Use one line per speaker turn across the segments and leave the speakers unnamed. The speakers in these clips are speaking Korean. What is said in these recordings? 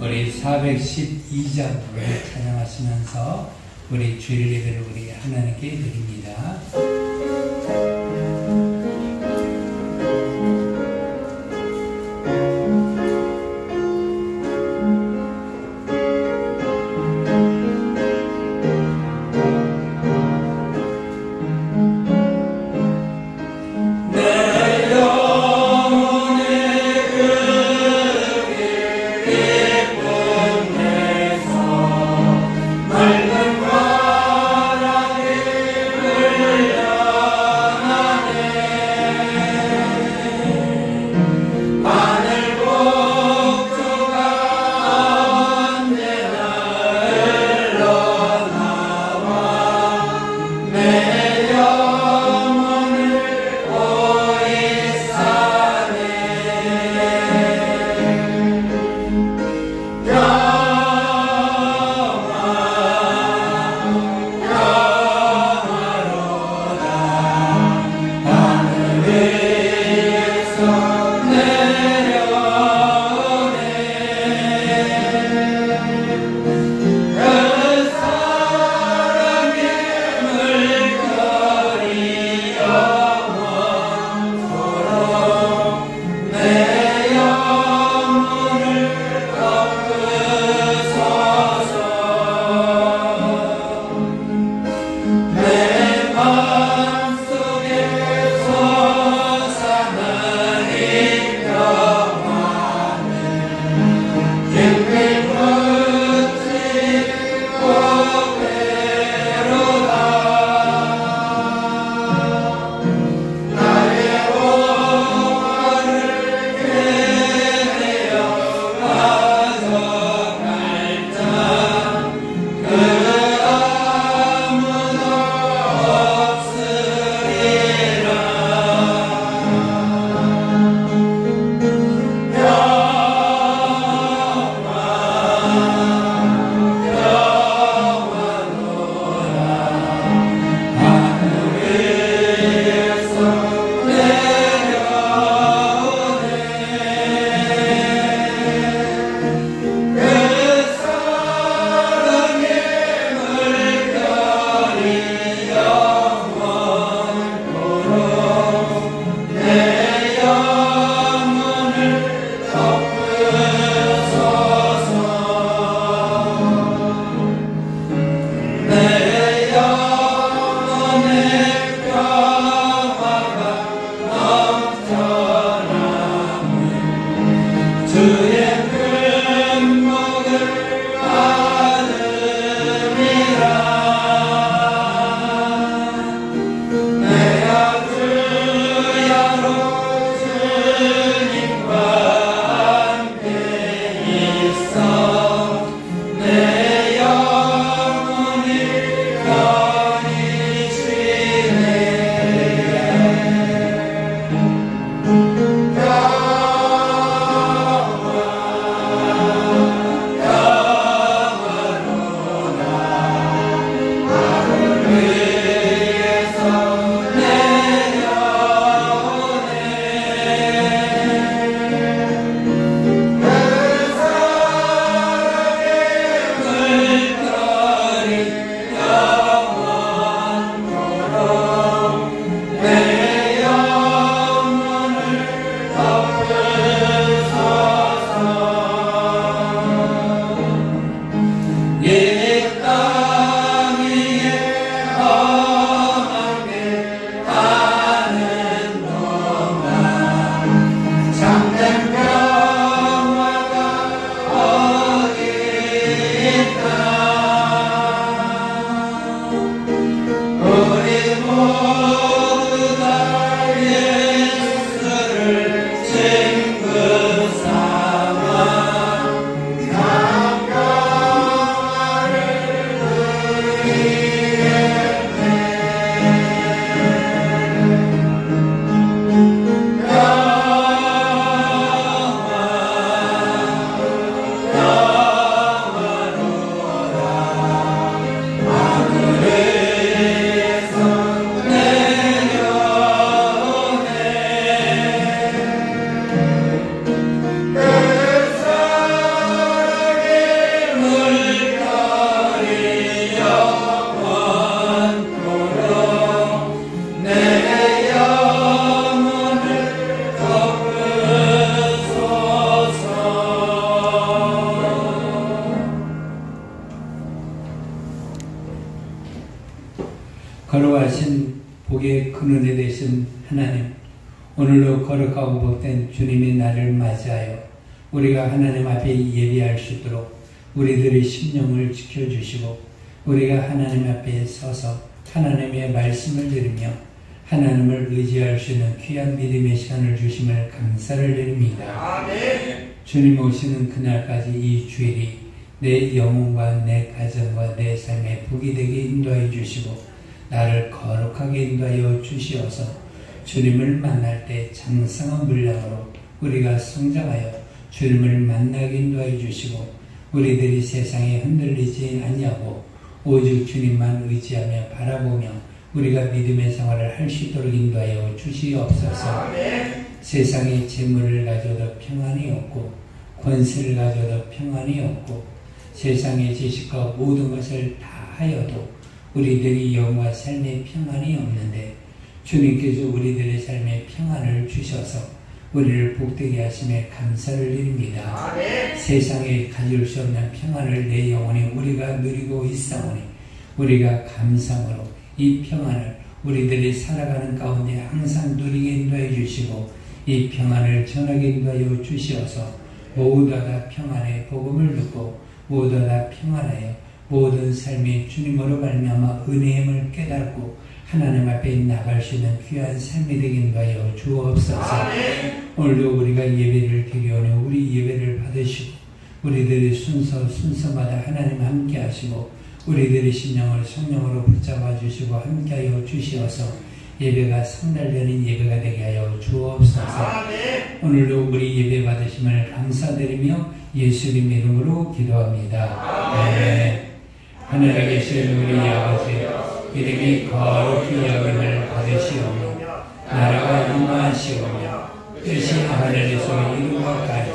우리 412장을 찬양하시면서 우리 주일 예배를 우리 하나님께 드립니다.
맑은 바람이 불려나네
거룩하신 복의 근원에 되신 하나님, 오늘도 거룩하고 복된 주님의 날을 맞이하여 우리가 하나님 앞에 예배할 수 있도록 우리들의 심령을 지켜주시고 우리가 하나님 앞에 서서 하나님의 말씀을 들으며 하나님을 의지할 수 있는 귀한 믿음의 시간을 주심을 감사를 드립니다. 아멘. 주님 오시는 그날까지 이 주일이 내 영혼과 내 가정과 내 삶에 복이 되게 인도하여 주시고 나를 거룩하게 인도하여 주시어서 주님을 만날 때 장성한 물량으로 우리가 성장하여 주님을 만나게 인도하여 주시고 우리들이 세상에 흔들리지 아니하고 오직 주님만 의지하며 바라보며 우리가 믿음의 생활을 할 수 있도록 인도하여 주시옵소서. 아멘. 세상에 재물을 가져도 평안이 없고 권세를 가져도 평안이 없고 세상의 지식과 모든 것을 다 하여도 우리들이 영과 삶의 평안이 없는데 주님께서 우리들의 삶에 평안을 주셔서 우리를 복되게 하심에 감사를 드립니다. 아멘. 세상에 가질 수 없는 평안을 내 영혼에 우리가 누리고 있사오니 우리가 감사함으로 이 평안을 우리들이 살아가는 가운데 항상 누리게 인도해 주시고 이 평안을 전하게 인도하여 주시어서 모두 다 평안의 복음을 듣고 모두 다 평안하여 모든 삶이 주님으로 말미암아 은혜의 힘을 깨닫고 하나님 앞에 나갈 수 있는 귀한 삶이 되게 인도하여 주옵소서. 오늘도 우리가 예배를 드리오니 우리 예배를 받으시고 우리들의 순서마다 하나님 함께 하시고 우리들의 심령을 성령으로 붙잡아 주시고 함께하여 주시어서 예배가 성달되는 예배가 되게 하여 주옵소서. 오늘도 우리 예배 받으심을 감사드리며 예수님 이름으로 기도합니다. 아멘. 하늘에 계신 우리 아버지, 이름이 거룩히 여김을 받으시오며 나라가 임하시오며 뜻이 하늘에서 이룬 것 같이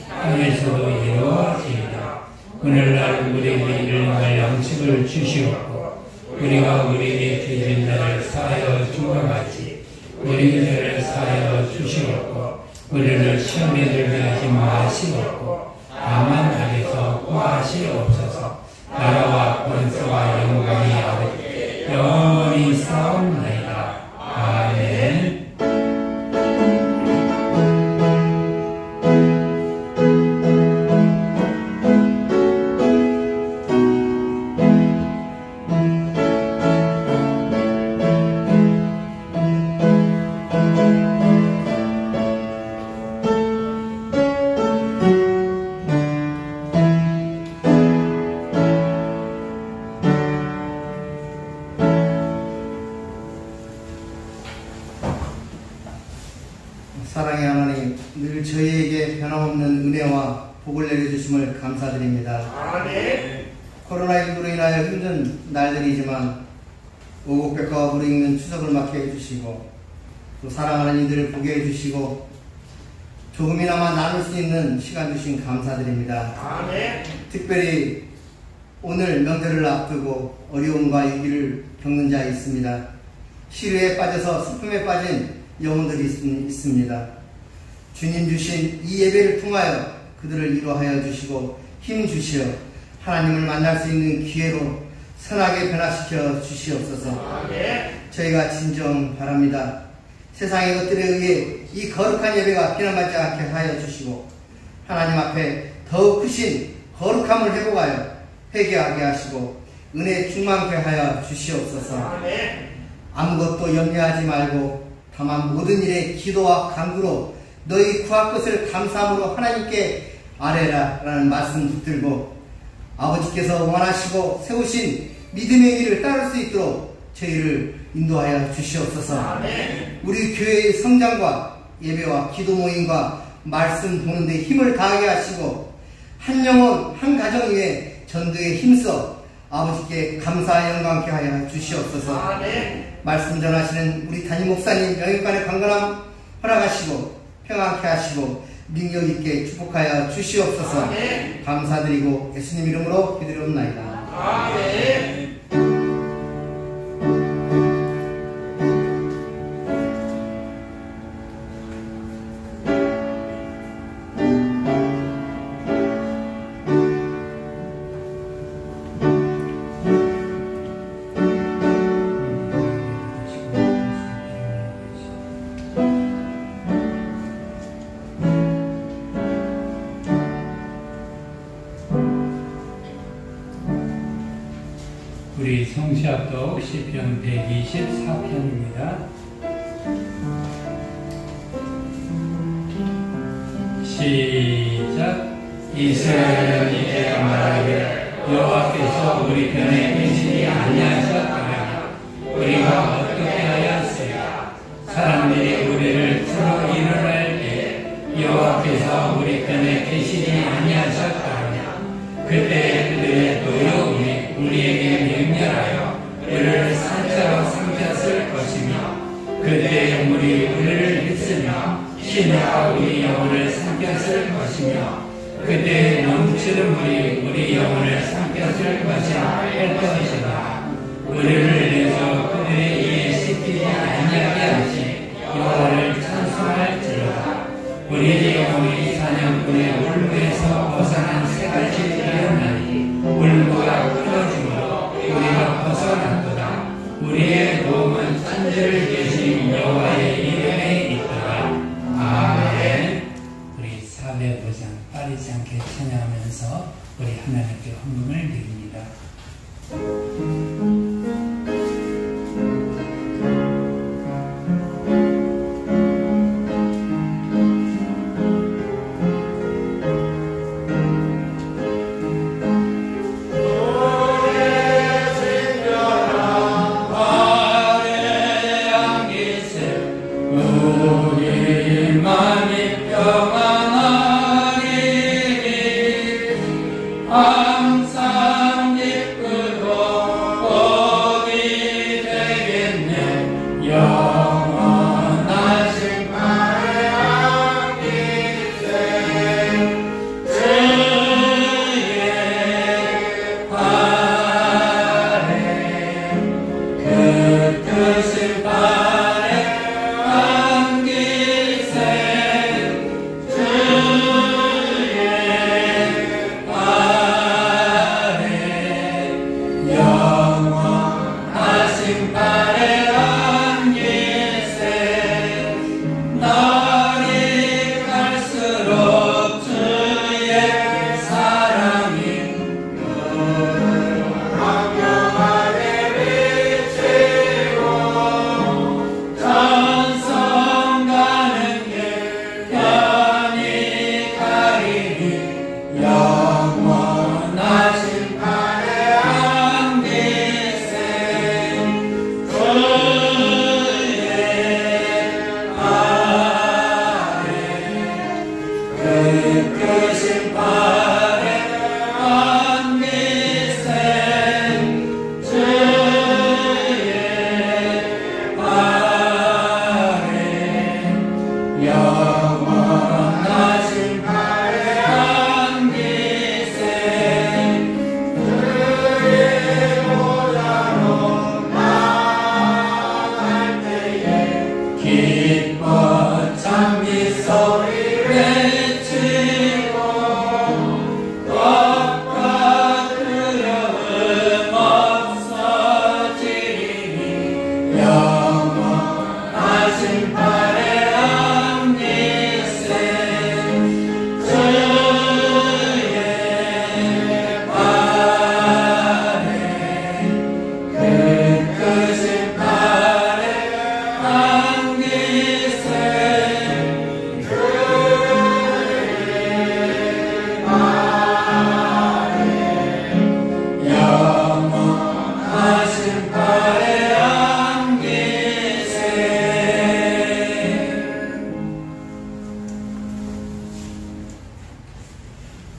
땅에서도 이루어지이다. 오늘날 우리에게 일용할 양식을 주시옵고 우리가 우리에게 죄진 자를 사하여 준 것 같이 우리 죄를 사하여 주시옵고 우리를 시험에 들게 하지 마시옵고 다만 악에서 구하시옵소서. 나라와 권세와 영광이 아버지께 영원히 싸움나이다. 아멘.
사랑의 하나님, 늘 저희에게 변함없는 은혜와 복을 내려주심을 감사드립니다. 아멘. 코로나19로 인하여 힘든 날들이지만 오곡백과와 무르익는 추석을 맞게 해주시고 또 사랑하는 이들을 보게 해주시고 조금이나마 나눌 수 있는 시간 주신 감사드립니다. 아멘. 특별히 오늘 명절을 앞두고 어려움과 위기를 겪는 자 있습니다. 시류에 빠져서 슬픔에 빠진 영혼들이 있습니다. 주님 주신 이 예배를 통하여 그들을 위로하여 주시고 힘 주시어 하나님을 만날 수 있는 기회로 선하게 변화시켜 주시옵소서. 아멘. 저희가 진정 바랍니다. 세상의 것들에 의해 이 거룩한 예배가 비난받지 않게 하여 주시고 하나님 앞에 더욱 크신 거룩함을 회복하여 회개하게 하시고 은혜 충만케 하여 주시옵소서. 아멘. 아무것도 염려하지 말고 다만 모든 일에 기도와 간구로 너희 구할 것을 감사함으로 하나님께 아뢰라 라는 말씀 붙들고 아버지께서 원하시고 세우신 믿음의 길을 따를 수 있도록 저희를 인도하여 주시옵소서. 아멘. 우리 교회의 성장과 예배와 기도 모임과 말씀 보는 데 힘을 다하게 하시고 한 영혼 한 가정 위에 전도에 힘써 아버지께 감사와 영광케 하여 주시옵소서. 아멘. 말씀 전하시는 우리 담임 목사님 영육간의 강건함 허락하시고 평안케 하시고 능력 있게 축복하여 주시옵소서. 아멘. 감사드리고 예수님 이름으로 기도드리옵나이다. 아멘.
우리 성시합독 시편 124편입니다. 시작. 이스라엘이 말하기를 여호와께서 우리 편에 계시지 아니하셨더냐. 우리가 어떻게 하였으리까. 사람들이 우리를 풀어 일어날 때 여호와께서 우리 편에 계시지 아니하셨더냐. 그때 그들의 노여움이 우리에게 맹렬하여 우리를 산자로 삼켰을 것이며, 그때 물이 우리를 휩쓰며 시내가 우리 영혼을 삼켰을 것이며, 그때 넘치는 물이 우리 영혼을 삼켰을 것이라 할 것이다. 우리를 내서 그들의 이에 씻기지 아니하게 하신 여호와를 찬송할지로다. 우리의 영혼이 사냥꾼의 울무에서 벗어난 새같이 되었나니 울무가 끊어짐으로 우리가 벗어났도다. 우리의 도움은 천지를 계신 여호와의 이름에 있더라. 아멘. 우리 400보장 빠르지 않게 찬양하면서 우리 하나님께 헌금을 드립니다.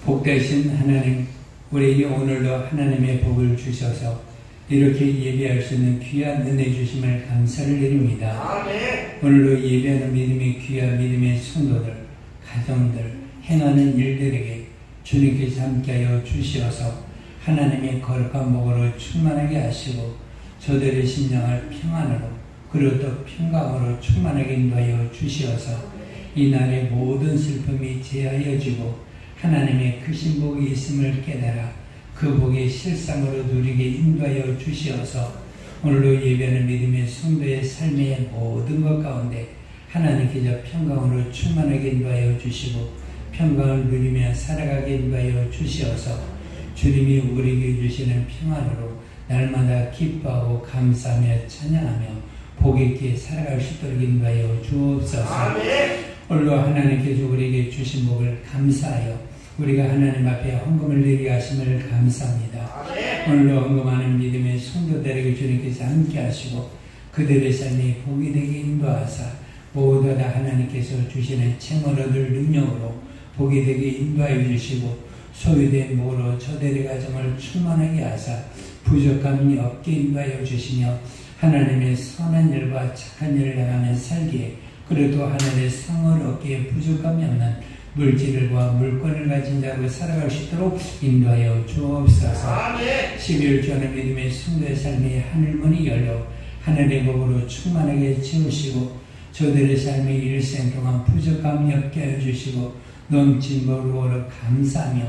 복되신 하나님, 우리에게 오늘도 하나님의 복을 주셔서 이렇게 예배할 수 있는 귀한 은혜 주심을 감사를 드립니다. 아멘. 오늘도 예배하는 믿음의 귀한 믿음의 성도들, 가정들, 행하는 일들에게 주님께서 함께하여 주시어서 하나님의 거룩한 복으로 충만하게 하시고 저들의 심령을 평안으로 그리고 또 평강으로 충만하게 인도하여 주시어서 이 날의 모든 슬픔이 제하여지고 하나님의 크신 복이 있음을 깨달아 그 복의 실상으로 누리게 인도하여 주시어서 오늘도 예배하는 믿음의 성도의 삶의 모든 것 가운데 하나님께서 평강으로 충만하게 인도하여 주시고 평강을 누리며 살아가게 인도하여 주시어서 주님이 우리에게 주시는 평안으로 날마다 기뻐하고 감사하며 찬양하며 복 있게 살아갈 수 있도록 인도하여 주옵소서. 오늘도 하나님께서 우리에게 주신 복을 감사하여 우리가 하나님 앞에 헌금을 드리게 하심을 감사합니다. 오늘도 헌금하는 믿음의 성도들에게 주님께서 함께 하시고 그들의 삶이 복이 되게 인도하사 모두 다 하나님께서 주시는 책을 얻을 능력으로 복이 되게 인도하여 주시고 소유된 복으로 저들의 가정을 충만하게 하사 부족함이 없게 인도하여 주시며 하나님의 선한 일과 착한 일을 행하며 살기에 그래도 하나님의 상을 얻기에 부족함이 없는 물질과 물건을 가진 자로 살아갈 수 있도록 인도하여 주옵소서. 12월 주하는 믿음의 성도의 삶의 하늘문이 열려 하늘의 복으로 충만하게 채우시고 저들의 삶의 일생 동안 부족함이 없게 하여 주시고 넘친 복으로 감사하며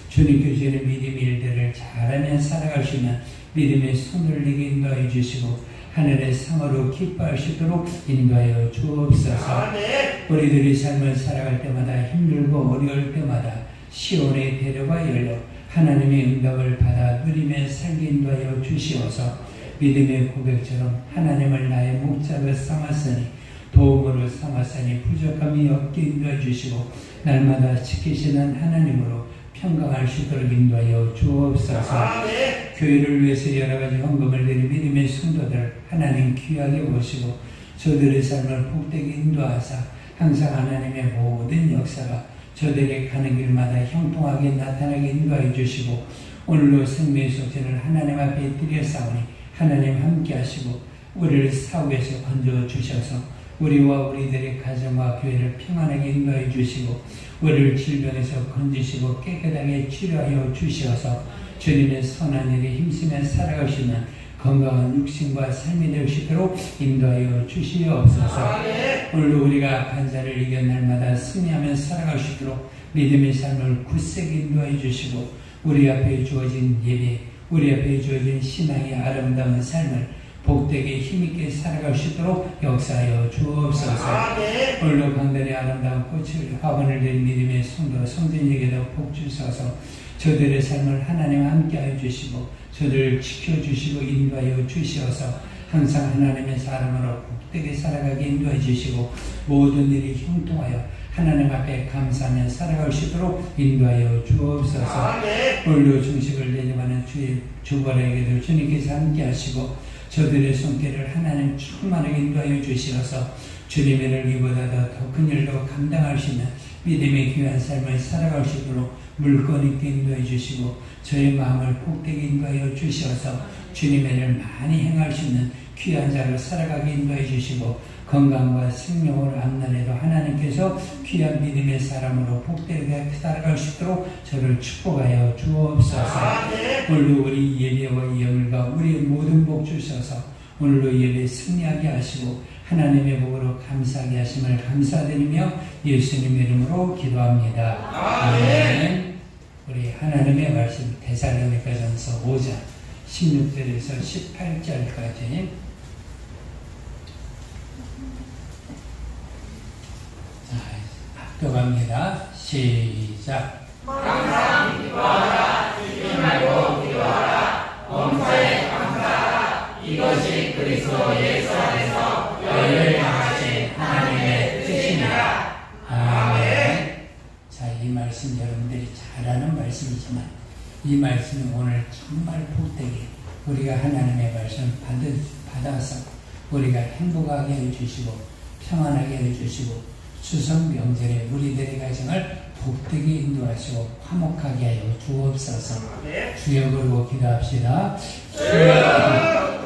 주님께 주시는 믿음의 일들을 잘하며 살아갈 수 있는 믿음의 손을 내게 인도하여 주시고 하늘의 상으로 기뻐할 수 있도록 인도하여 주옵소서. 우리들이 삶을 살아갈 때마다 힘들고 어려울 때마다 시온의 배려가 열려 하나님의 응답을 받아 누리며 살게 인도하여 주시어서 믿음의 고백처럼 하나님을 나의 목자로 삼았으니 도움으로 삼았으니 부족함이 없게 인도해 주시고 날마다 지키시는 하나님으로 평강할 수 있도록 인도하여 주옵소서. 교회를 위해서 여러 가지 헌금을 드린 믿음의 성도들 하나님 귀하게 보시고 저들의 삶을 복되게 인도하사 항상 하나님의 모든 역사가 저들에게 가는 길마다 형통하게 나타나게 인도하여 주시고 오늘도 생명의 소진을 하나님 앞에 드렸사오니 하나님 함께 하시고 우리를 사후에서 건져 주셔서 우리와 우리들의 가정과 교회를 평안하게 인도하여 주시고 우리를 질병에서 건지시고 깨끗하게 치료하여 주시어서 주님의 선한 일에 힘쓰며 살아갈 수 있는 건강한 육신과 삶이 될 수 있도록 인도하여 주시옵소서. 오늘도 우리가 악한 자를 이겨 날마다 승리하며 살아갈 수 있도록 믿음의 삶을 굳세게 인도하여 주시고 우리 앞에 주어진 예배, 우리 앞에 주어진 신앙의 아름다운 삶을 복되게 힘있게 살아갈 수 있도록 역사하여 주옵소서. 오늘도 강단의 아름다운 꽃을 화분을 낸 믿음의 성도 성전에게도 복 주셔서 저들의 삶을 하나님 함께하여 주시고 저들을 지켜주시고 인도하여 주시어서 항상 하나님의 사람으로 복되게 살아가게 인도해 주시고 모든 일이 형통하여 하나님 앞에 감사하며 살아갈 수 있도록 인도하여 주옵소서. 오늘도 중식을 대접하는 주의 주벌에게도 주님께서 함께 하시고 저들의 손길을 하나님 충만하게 인도하여 주시어서 주님의 를 이보다 더 큰 일도 감당할 수 있는 믿음의 귀한 삶을 살아갈 수 있도록 물건 있게 인도해 주시고 저의 마음을 복되게 인도하여 주시어서 주님의 일을 많이 행할 수 있는 귀한 자로 살아가게 인도해 주시고 건강과 생명을 앞날에도 하나님께서 귀한 믿음의 사람으로 복되게 살아갈 수 있도록 저를 축복하여 주옵소서. 오늘도 우리 예배와 영을과 우리의 모든 복 주셔서 오늘도 예배 승리하게 하시고 하나님의 복으로 감사하게 하심을 감사드리며 예수님의 이름으로 기도합니다. 아멘. 우리 하나님의 말씀 데살로니가전서 5장 16절에서 18절까지 합독합니다. 시작.
항상 기뻐하라. 쉬지 말고 기도하라. 범사에 감사하라. 이것이 그리스도 예수 안에서 너희를 향하신 하나님의 뜻이니라. 아멘.
자, 이 말씀 여러분들이 잘 아는 말씀이지만 이 말씀이 오늘 정말 복되게 우리가 하나님의 말씀 받아서 우리가 행복하게 해주시고 평안하게 해주시고 추석 명절에 우리들의 가정을 복되게 인도하시고 화목하게 하여 주옵소서. 주여 부르고 기도합시다. 주여.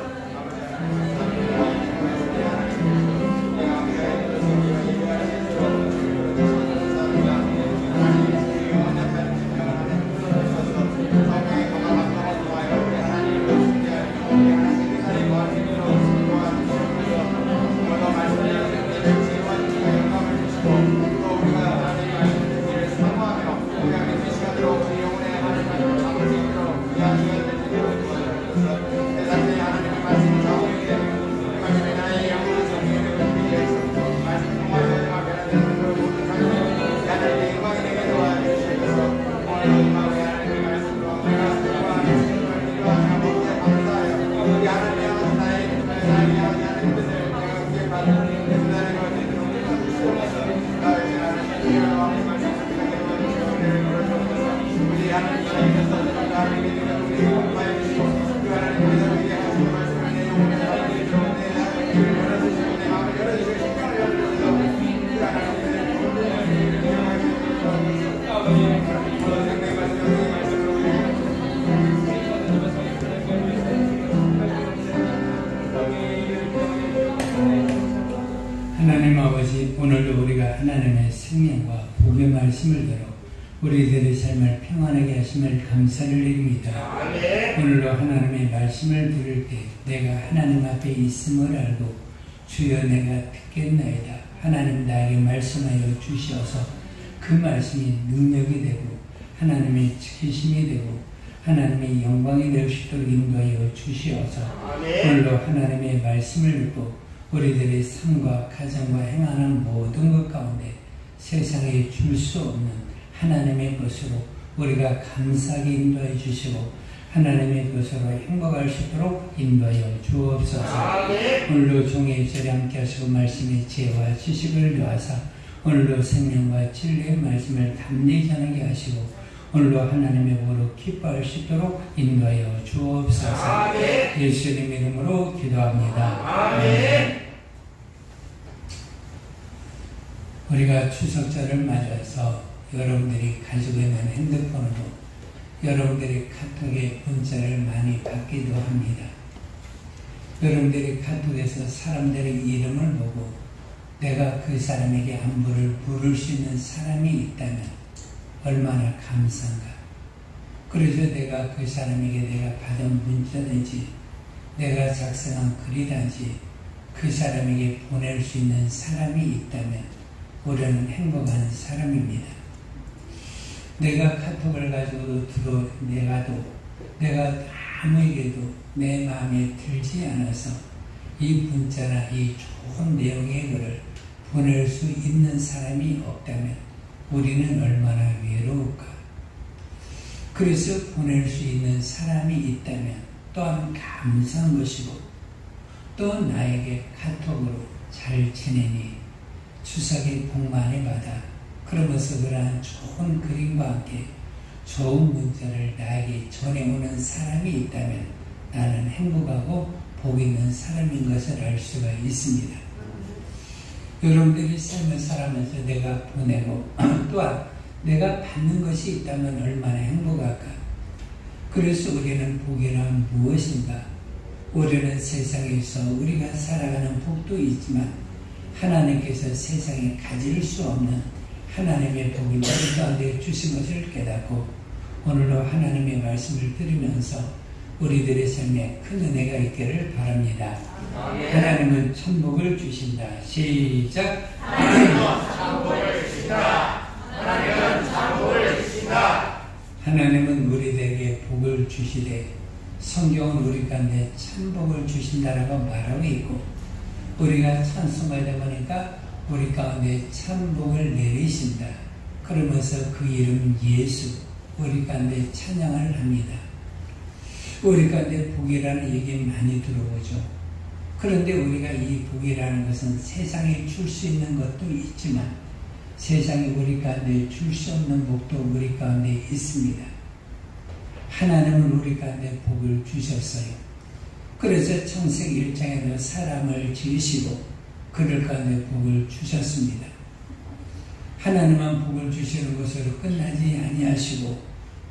대상의 하나님
하나님 아버지, 오늘도 우리가 하나님의 생명과 복의 말씀을 들어 우리들의 삶을 평안하게 하심을 감사를 드립니다. 오늘도 하나님의 말씀을 들을 때 내가 하나님 앞에 있음을 알고 주여 내가 듣겠나이다. 하나님 나에게 말씀하여 주시어서 그 말씀이 능력이 되고 하나님의 지키심이 되고 하나님의 영광이 될 수 있도록 인도하여 주시어서 오늘도 하나님의 말씀을 듣고 우리들의 삶과 가정과 행하는 모든 것 가운데 세상에 줄 수 없는 하나님의 것으로 우리가 감사하게 인도해 주시고 하나님의 것으로 행복할 수 있도록 인도하여 주옵소서. 오늘도 종의 절에 함께 하시고 말씀의 지혜와 지식을 더하사 오늘도 생명과 진리의 말씀을 담대히 전하게 하시고 오늘도 하나님의 복으로 기뻐할 수 있도록 인도하여 주옵소서. 예수님 이름으로 기도합니다. 아멘. 우리가 추석절을 맞아서 여러분들이 가지고 있는 핸드폰으로 여러분들이 카톡에 문자를 많이 받기도 합니다. 여러분들이 카톡에서 사람들의 이름을 보고 내가 그 사람에게 안부를 물을 수 있는 사람이 있다면 얼마나 감사한가. 그래서 내가 그 사람에게 내가 받은 문자든지 내가 작성한 글이든지 그 사람에게 보낼 수 있는 사람이 있다면 우리는 행복한 사람입니다. 내가 카톡을 가지고 내가 아무에게도 내 마음에 들지 않아서 이 문자나 이 좋은 내용의 글을 보낼 수 있는 사람이 없다면 우리는 얼마나 외로울까. 그래서 보낼 수 있는 사람이 있다면 또한 감사한 것이고 또 나에게 카톡으로 잘 지내니 추석에 복 많이 받아 그러면서 그러한 좋은 그림과 함께 좋은 문자를 나에게 전해오는 사람이 있다면 나는 행복하고 복 있는 사람인 것을 알 수가 있습니다. 여러분들이 삶을 살아면서 내가 보내고 또한 내가 받는 것이 있다면 얼마나 행복할까. 그래서 우리는 복이란 무엇인가. 우리는 세상에서 우리가 살아가는 복도 있지만 하나님께서 세상에 가질 수 없는 하나님의 복을 우리 가운데 주신 것을 깨닫고 오늘도 하나님의 말씀을 들으면서 우리들의 삶에 큰 은혜가 있기를 바랍니다. 하나님은 천복을 주신다. 시작.
하나님은 천복을 주신다. 하나님은 천복을 주신다.
하나님은 우리들에게 복을 주시되 성경은 우리 가운데 천복을 주신다라고 말하고 있고 우리가 찬송하다 보니까 우리 가운데 천복을 내리신다. 그러면서 그 이름 예수 우리 가운데 찬양을 합니다. 우리 가운데 복이라는 얘기 많이 들어보죠. 그런데 우리가 이 복이라는 것은 세상에 줄 수 있는 것도 있지만 세상에 우리 가운데 줄 수 없는 복도 우리 가운데 있습니다. 하나님은 우리 가운데 복을 주셨어요. 그래서 창세기 1장에도 사람을 지으시고 그들 가운데 복을 주셨습니다. 하나님은 복을 주시는 것으로 끝나지 아니하시고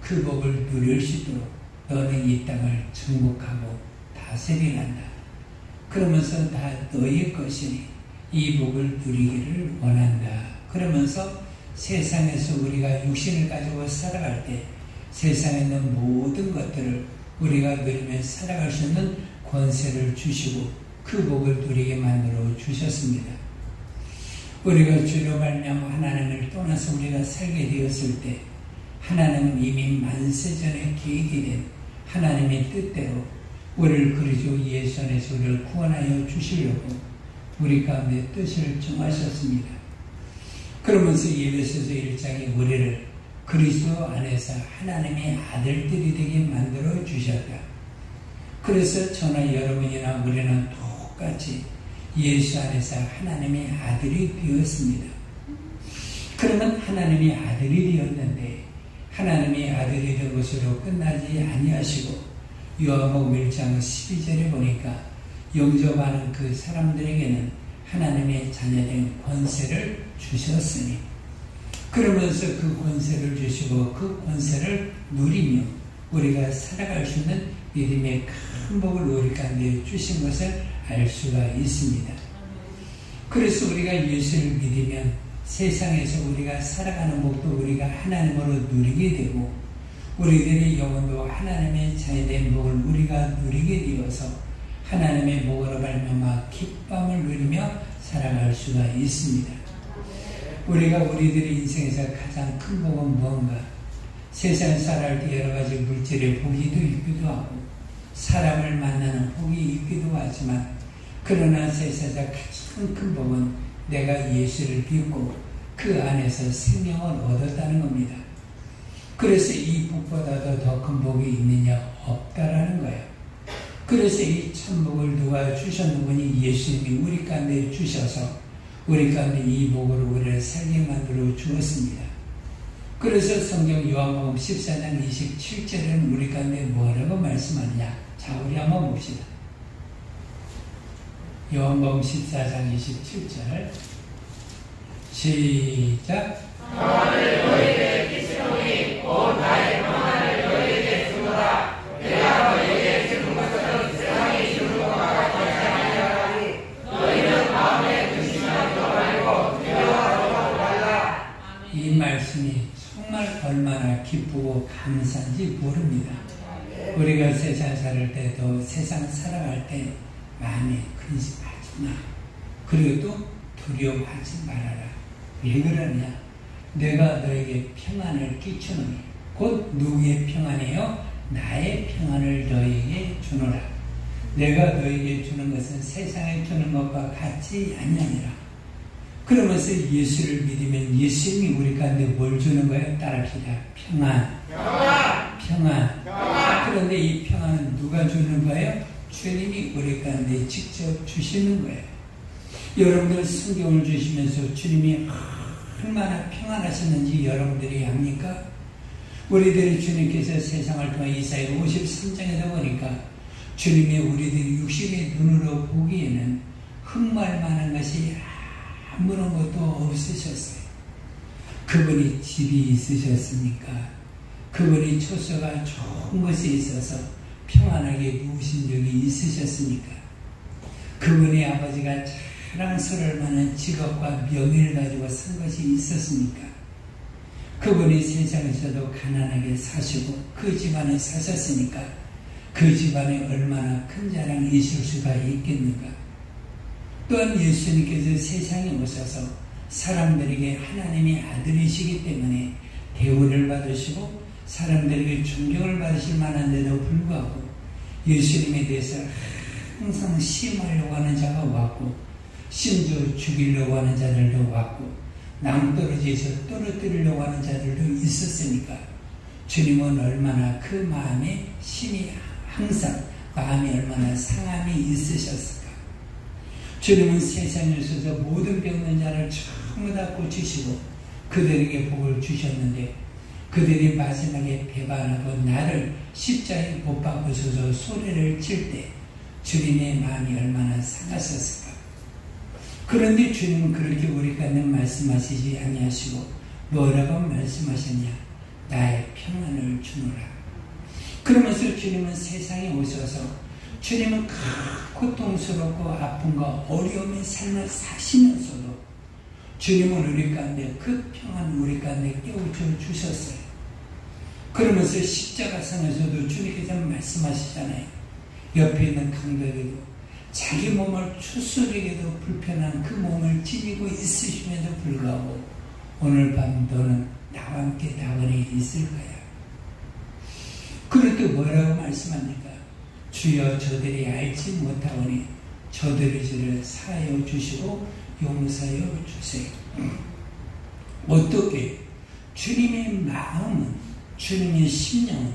그 복을 누릴 수 있도록 너는 이 땅을 정복하고 다스리란다. 그러면서 다 너의 것이니 이 복을 누리기를 원한다. 그러면서 세상에서 우리가 육신을 가지고 살아갈 때 세상에 있는 모든 것들을 우리가 누리며 살아갈 수 있는 권세를 주시고 그 복을 누리게 만들어 주셨습니다. 우리가 주로 말미암아 하나님을 떠나서 우리가 살게 되었을 때 하나님은 이미 만세전에 계획이 된 하나님의 뜻대로 우리를 그리스도 예수 안에서 우리를 구원하여 주시려고 우리 가운데 뜻을 정하셨습니다. 그러면서 에베소서 1장에 우리를 그리스도 안에서 하나님의 아들들이 되게 만들어 주셨다. 그래서 저나 여러분이나 우리는 똑같이 예수 안에서 하나님의 아들이 되었습니다. 그러면 하나님의 아들이 되었는데 하나님의 아들이 된 것으로 끝나지 아니하시고 요한복음 1장 12절에 보니까 영접하는 그 사람들에게는 하나님의 자녀된 권세를 주셨으니 그러면서 그 권세를 주시고 그 권세를 누리며 우리가 살아갈 수 있는 믿음의 큰 복을 우리 가운데 주신 것을 알 수가 있습니다. 그래서 우리가 예수를 믿으면 세상에서 우리가 살아가는 복도 우리가 하나님으로 누리게 되고 우리들의 영혼도 하나님의 자녀된 복을 우리가 누리게 되어서 하나님의 복으로 말미암아 기쁨을 누리며 살아갈 수가 있습니다. 우리가 우리들의 인생에서 가장 큰 복은 무언가? 세상 살아갈 때 여러 가지 물질의 복이도 있기도 하고 사람을 만나는 복이 있기도 하지만 그러나 세상에서 가장 큰 복은 내가 예수를 믿고 그 안에서 생명을 얻었다는 겁니다. 그래서 이 복보다도 더 큰 복이 있느냐? 없다라는 거예요. 그래서 이 천복을 누가 주셨는지 예수님이 우리 가운데 주셔서 우리 가운데 이 복으로 우리를 살게 만들어 주었습니다. 그래서 성경 요한복음 14장 27절에는 우리 가운데 뭐라고 말씀하느냐? 자, 우리 한번 봅시다. 요한복음 14장 27절 시작.
평안을 너희에게 끼치노니 곧 나의 평안을 너희에게 주노라. 내가 너희에게 주는 것은 세상이 주는 것과 같지 아니하니 너희는 마음에 근심하지도 말고 두려워하지도 말라.
이 말씀이 정말 얼마나 기쁘고 감사한지 모릅니다. 우리가 세상 살을 때도 세상 살아갈 때 마음에 근심하지 마. 그리고 또 두려워하지 말아라. 왜 그러냐? 내가 너에게 평안을 끼치노니 곧 누구의 평안이에요? 나의 평안을 너에게 주노라. 내가 너에게 주는 것은 세상에 주는 것과 같지 아니하니라. 그러면서 예수를 믿으면 예수님이 우리 가운데 뭘 주는 거예요? 따라합시다. 평안. 평안. 그런데 이 평안은 누가 주는 거예요? 주님이 우리 가운데 직접 주시는 거예요. 여러분들 성경을 주시면서 주님이 얼마나 평안하셨는지 여러분들이 압니까? 우리들의 주님께서 세상을 통해 이사야 53장에서 보니까 주님이 우리들이 육신의 눈으로 보기에는 흠말만한 것이 아무런 것도 없으셨어요. 그분이 집이 있으셨습니까? 그분이 초소가 좋은 것이 있어서 평안하게 누우신 적이 있으셨습니까? 그분의 아버지가 자랑스러울 만한 직업과 명예를 가지고 산 것이 있었습니까? 그분이 세상에서도 가난하게 사시고 그 집안에 사셨으니까 그 집안에 얼마나 큰 자랑이 있을 수가 있겠는가? 또한 예수님께서 세상에 오셔서 사람들에게 하나님의 아들이시기 때문에 대우를 받으시고 사람들에게 존경을 받으실 만한데도 불구하고 예수님에 대해서 항상 시험하려고 하는 자가 왔고 심지어 죽이려고 하는 자들도 왔고 낭떠러지에서 떨어뜨리려고 하는 자들도 있었으니까 주님은 얼마나 그 마음에 심히 항상 마음이 얼마나 상함이 있으셨을까. 주님은 세상에 오셔서 모든 병든 자를 전부 다 고치시고 그들에게 복을 주셨는데 그들이 마지막에 배반하고 나를 십자가에 못 박으셔서 소리를 칠 때 주님의 마음이 얼마나 상하셨을까. 그런데 주님은 그렇게 우리 가운데 말씀하시지 아니하시고 뭐라고 말씀하셨냐? 나의 평안을 주노라. 그러면서 주님은 세상에 오셔서 주님은 고통스럽고 아픔과 어려움의 삶을 사시면서도 주님은 우리 가운데 그 평안을 우리 가운데 깨우쳐 주셨어요. 그러면서 십자가상에서도 주님께서 말씀하시잖아요. 옆에 있는 강도에게도 자기 몸을 추스르기도 불편한 그 몸을 지니고 있으심에도 불구하고 오늘 밤 너는 나와 함께 낙원에 있을 거야. 그렇게 뭐라고 말씀합니까? 주여 저들이 알지 못하오니 저들의 죄를 사하여 주시고 용서하여 주세요. 어떻게? 주님의 마음은, 주님의 심령은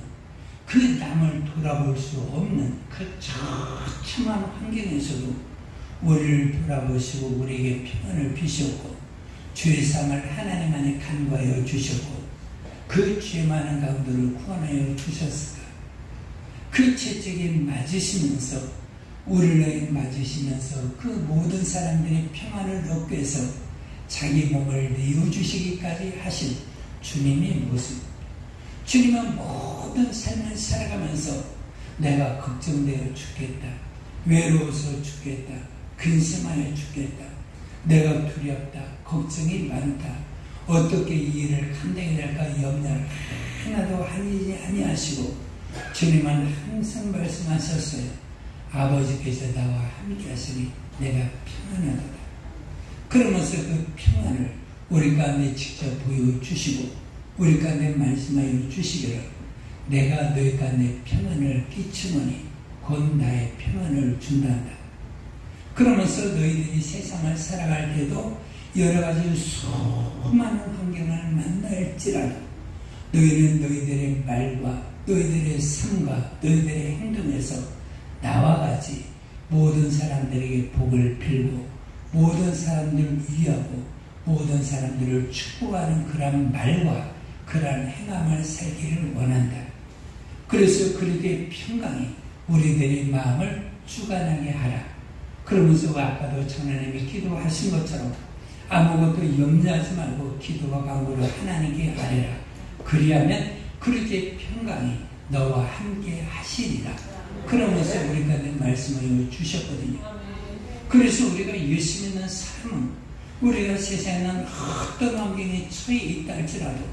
그 남을 돌아볼 수 없는 그 처참한 환경에서도 우리를 돌아보시고 우리에게 평안을 비셨고 죄사함을 하나님 안에 간과하여 주셨고 그 죄 많은 가운데를 구원하여 주셨을까? 그 채찍에 맞으시면서 우리를 맞으시면서 그 모든 사람들의 평안을 얻기 위해서 자기 몸을 내어주시기까지 하신 주님의 모습. 주님은 모든 삶을 살아가면서 내가 걱정되어 죽겠다, 외로워서 죽겠다, 근심하여 죽겠다, 내가 두렵다, 걱정이 많다, 어떻게 이 일을 감당해야 할까 염려를 하나도 하지 아니하시고 주님은 항상 말씀하셨어요. 아버지께서 나와 함께 하시니 내가 평안하다. 그러면서 그 평안을 우리 가운데 직접 보여주시고 우리 가운데 말씀하여 주시기를 내가 너희 가운데 평안을 끼치노니 곧 나의 평안을 준단다. 그러면서 너희들이 세상을 살아갈 때도 여러 가지 수많은 환경을 만날지라도 너희는 너희들의 말과 너희들의 삶과 너희들의 행동에서 나와 같이 모든 사람들에게 복을 빌고 모든 사람들을 위하고 모든 사람들을 축복하는 그런 말과 그런 행함을 살기를 원한다. 그래서 그렇게 평강이 우리들의 마음을 주관하게 하라. 그러면서 아까도 청하님이 기도하신 것처럼 아무것도 염려하지 말고 기도와 간구로 하나님께 아뢰라. 그리하면 그렇게 평강이 너와 함께 하시리라. 그러면서 우리가 는 말씀을 주셨거든요. 그래서 우리가 예수 믿는 삶은 우리가 세상에 어떤 환경에 처해 있다 할지라도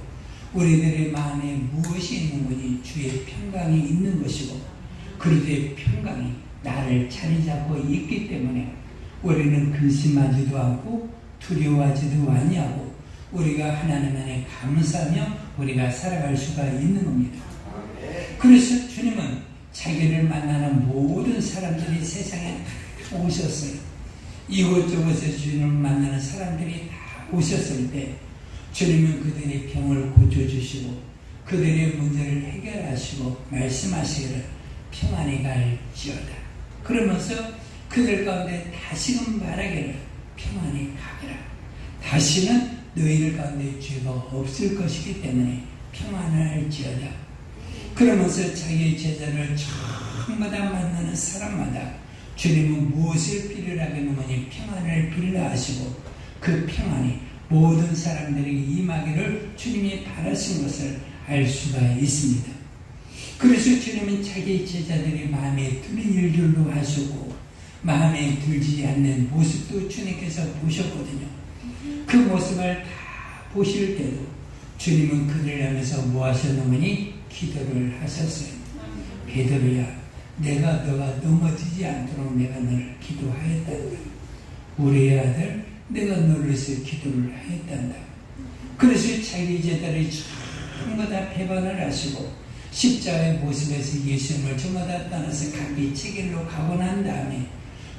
우리들의 마음에 무엇이 있는 거니 주의 평강이 있는 것이고 그렇게 평강이 나를 자리 잡고 있기 때문에 우리는 근심하지도 않고 두려워하지도 아니하고 우리가 하나님 안에 감사하며 우리가 살아갈 수가 있는 겁니다. 그래서 주님은 자기를 만나는 모든 사람들이 세상에 다 오셨어요. 이곳저곳에서 주님을 만나는 사람들이 다 오셨을 때 주님은 그들의 병을 고쳐주시고 그들의 문제를 해결하시고 말씀하시기를 평안히 갈지어다. 그러면서 그들 가운데 다시금 말하기를 평안히 가거라. 다시는 너희들 가운데 죄가 없을 것이기 때문에 평안할지어다. 그러면서 자기의 제자를 전부 다 만나는 사람마다 주님은 무엇을 빌으라고 하느니 평안을 빌라 하시고 그 평안이 모든 사람들에게 임하기를 주님이 바라신 것을 알 수가 있습니다. 그래서 주님은 자기 제자들이 마음에 드는 일들도 하시고 마음에 들지 않는 모습도 주님께서 보셨거든요. 그 모습을 다 보실 때도 주님은 그들을 향해서 뭐 하셨느니 기도를 하셨어요. 베드로야, 너가 넘어지지 않도록 내가 너를 기도하였단다. 우리의 아들 내가 너를 위해서 기도를 하였단다. 그래서 자기 제자들이 전부 다 배반을 하시고 십자가의 모습에서 예수님을 전부 다 떠나서 각기 책일로 가고 난 다음에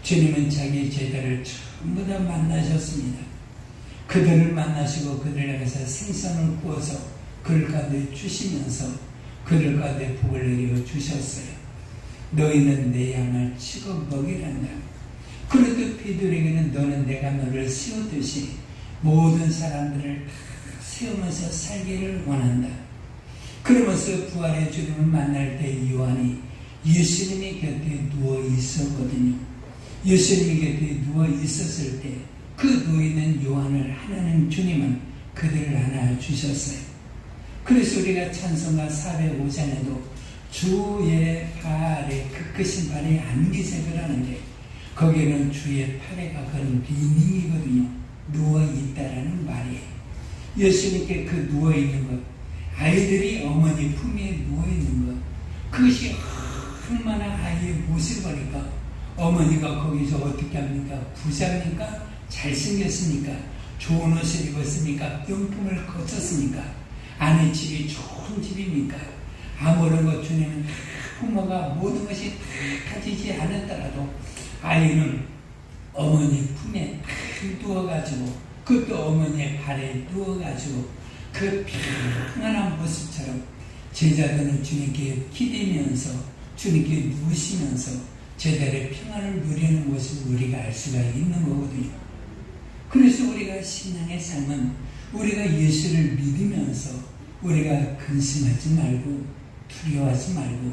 주님은 자기 제자를 전부 다 만나셨습니다. 그들을 만나시고 그들을 향해서 생선을 구워서 그들 가운데 주시면서 그들 가운데 복을 내려 주셨어요. 너희는 내 양을 치고 먹이란다. 그래도 베드로에게는 너는 내가 너를 세우듯이 모든 사람들을 다 세우면서 살기를 원한다. 그러면서 부활의 주님을 만날 때 요한이 예수님의 곁에 누워 있었거든요. 예수님의 곁에 누워 있었을 때 그 누워있는 요한을 하나님 주님은 그들을 안아주셨어요. 그래서 우리가 찬송가 405장에도 주의 팔에 그 크신 발에 안기색을 하는데 거기에는 주의 팔에 가까운 리닝이거든요. 누워있다라는 말이에요. 예수님께 그 누워있는 것, 아이들이 어머니 품에 누워있는 것, 그것이 얼마나 아이의 모습을 보니까 어머니가 거기서 어떻게 합니까? 부자입니까? 잘생겼습니까? 좋은 옷을 입었습니까? 용품을 거쳤습니까? 아내 집이 좋은 집입니까? 아무런 것 주님은 부모가 모든 것이 다 가지지 않았더라도 아이는 어머니 품에 누워가지고 그것도 어머니의 발에 누워가지고 그 평안한 모습처럼 제자들은 주님께 기대면서 주님께 누우시면서 제자들의 평안을 누리는 모습을 우리가 알 수가 있는 거거든요. 그래서 우리가 신앙의 삶은 우리가 예수를 믿으면서 우리가 근심하지 말고 두려워하지 말고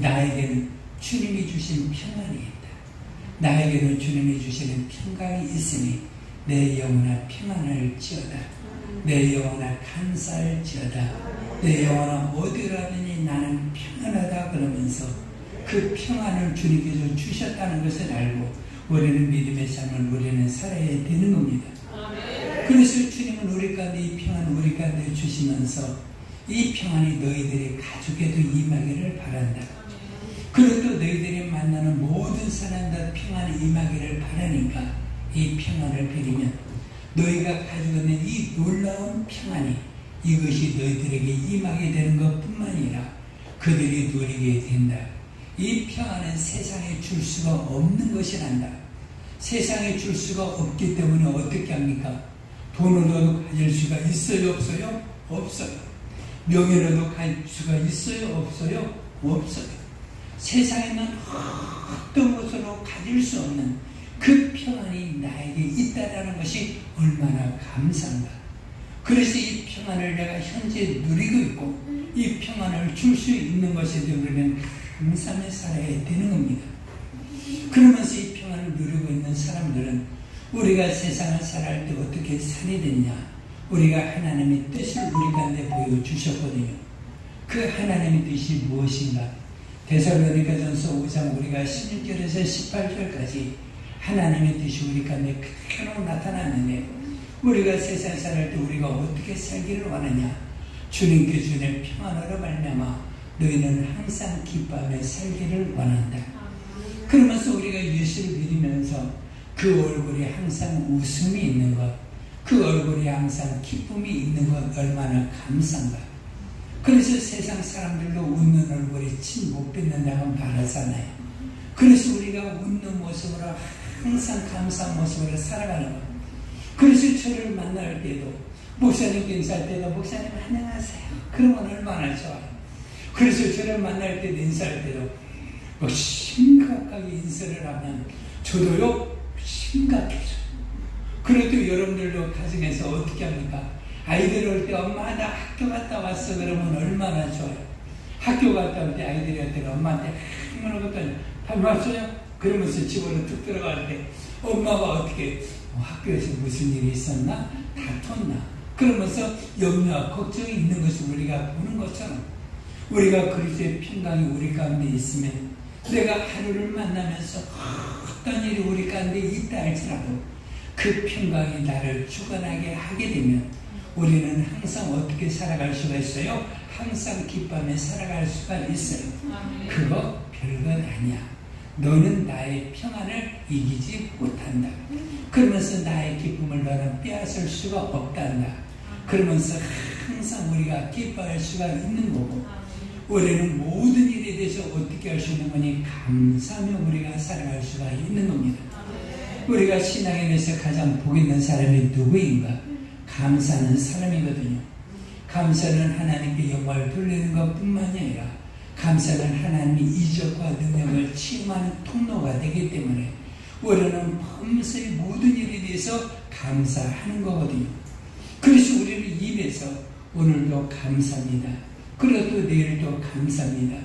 나에게는 주님이 주신 평안이 있다. 나에게는 주님이 주시는 평강이 있으니 내 영혼아 평안을 지어다. 내 영혼아 감사할지어다. 내 영혼아 어디라더니 나는 평안하다 그러면서 그 평안을 주님께서 주셨다는 것을 알고 우리는 믿음의 삶을 우리는 살아야 되는 겁니다. 그래서 주님은 우리 가운데 이 평안 우리 가운데 주시면서 이 평안이 너희들의 가족에도 임하기를 바란다. 그리고 또 너희들이 만나는 모든 사람들 평안이 임하기를 바라니까 이 평안을 빌리면 너희가 가지고 있는 이 놀라운 평안이 이것이 너희들에게 임하게 되는 것뿐만 아니라 그들이 누리게 된다. 이 평안은 세상에 줄 수가 없는 것이란다. 세상에 줄 수가 없기 때문에 어떻게 합니까? 돈으로도 가질 수가 있어요? 없어요? 없어요. 명예로도 가질 수가 있어요? 없어요? 없어요. 세상에는 어떤 것으로 가질 수 없는 그 평안이 나에게 있다라는 것이 얼마나 감사한가. 그래서 이 평안을 내가 현재 누리고 있고 이 평안을 줄 수 있는 것에 우리는 감사하며 살아야 되는 겁니다. 그러면서 이 평안을 누리고 있는 사람들은 우리가 세상을 살아갈 때 어떻게 살이 됐냐? 우리가 하나님의 뜻을 우리 가운데 보여주셨거든요. 그 하나님의 뜻이 무엇인가? 데살로니가전서 5장 우리가 16절에서 18절까지 하나님의 뜻이 우리 가운데 그대로 나타나는데 우리가 세상 살아갈 때 우리가 어떻게 살기를 원하냐? 주님께 주는 평안으로 말미암아 너희는 항상 기뻐하며 살기를 원한다. 그러면서 우리가 예수를 믿으면서 그 얼굴에 항상 웃음이 있는 것, 그 얼굴에 항상 기쁨이 있는 것 얼마나 감사한가. 그래서 세상 사람들도 웃는 얼굴에 침 못 뱉는다고 말하잖아요. 그래서 우리가 웃는 모습으로 항상 감사한 모습으로 살아가는 것. 그래서 저를 만날 때도 목사님께 인사할 때도 목사님 안녕하세요. 그러면 얼마나 좋아요. 그래서 저를 만날 때도 인사할 때도 심각하게 인사를 하면 저도요 심각해져요. 그래도 여러분들도 가정에서 어떻게 합니까? 아이들 올 때 엄마 나 학교 갔다 왔어 그러면 얼마나 좋아요. 학교 갔다 올 때 아이들한테 엄마한테 그랬더니 밥 왔어요? 그러면서 집으로 툭 들어갈 때 엄마가 어떻게 학교에서 무슨 일이 있었나? 다퉜나? 그러면서 염려와 걱정이 있는 것을 우리가 보는 것처럼 우리가 그리스도의 평강이 우리 가운데 있으면 내가 하루를 만나면서 어떤 일이 우리 가운데 있다 할지라도 그 평강이 나를 주관하게 하게 되면 우리는 항상 어떻게 살아갈 수가 있어요? 항상 기뻐하며 살아갈 수가 있어요. 그거 별것 아니야. 너는 나의 평안을 이기지 못한다. 그러면서 나의 기쁨을 너는 빼앗을 수가 없단다. 그러면서 항상 우리가 기뻐할 수가 있는 거고 우리는 모든 일에 대해서 어떻게 할 수 있는 거니? 감사하며 우리가 살아갈 수가 있는 겁니다. 우리가 신앙에 대해서 가장 복 있는 사람이 누구인가? 감사하는 사람이거든요. 감사는 하나님께 영광을 돌리는 것뿐만이 아니라 감사는 하나님의 이적과 능력을 체험하는 통로가 되기 때문에 우리는 범사의 모든 일에 대해서 감사하는 거거든요. 그래서 우리는 입에서 오늘도 감사합니다. 그리고 또 내일도 감사합니다.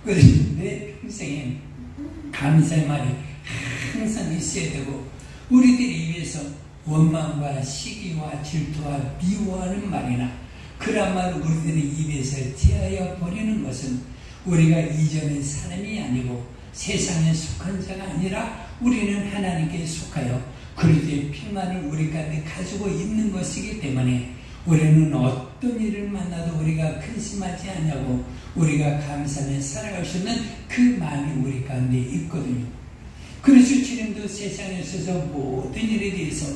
그래서 내 평생에 감사의 말이 항상 있어야 되고 우리들이 입에서 원망과 시기와 질투와 미워하는 말이나 그런 말을 우리들이 입에서 제하여 버리는 것은 우리가 이전의 사람이 아니고 세상에 속한 자가 아니라 우리는 하나님께 속하여 그리스도의 평안을 우리 가운데 가지고 있는 것이기 때문에 우리는 어떤 일을 만나도 우리가 근심하지 않냐고 우리가 감사하며 살아갈 수 있는 그 마음이 우리 가운데 있거든요. 그래서 주님도 세상에 있어서 모든 일에 대해서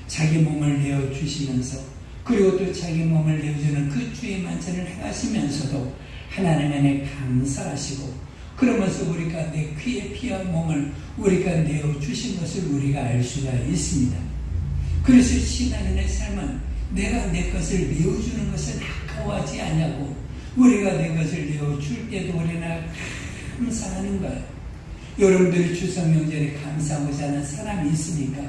자기 몸을 내어주시면서 그리고 또 자기 몸을 내어주는 그 주의 만찬을 행하시면서도 하나님 안에 감사하시고 그러면서 우리 가운데 그의 피와 몸을 우리가 내어주신 것을 우리가 알 수가 있습니다. 그래서 신앙인의 삶은 내가 내 것을 내어주는 것은 아까워하지 않냐고 우리가 내 것을 내어줄 때도 우리는 감사하는 거예요. 여러분들이 추석 명절에 감사하고자 하는 사람이 있습니까?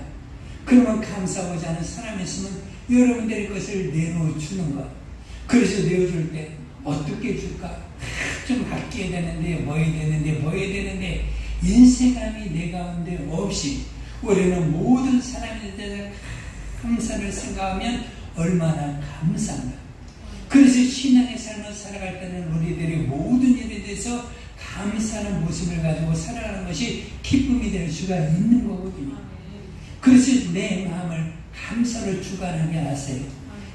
그러면 감사하고자 하는 사람이 있으면 여러분들의 것을 내놓주는 것 그래서 내어줄 때 어떻게 줄까? 좀 아껴야 되는데 뭐 해야 되는데 인색함이 내 가운데 없이 우리는 모든 사람에 대해서 감사를 생각하면 얼마나 감사한가. 그래서 신앙의 삶을 살아갈 때는 우리들이 모든 일에 대해서 감사하는 모습을 가지고 살아가는 것이 기쁨이 될 수가 있는 거거든요. 그래서 내 마음을 감사로 주관하게 하세요.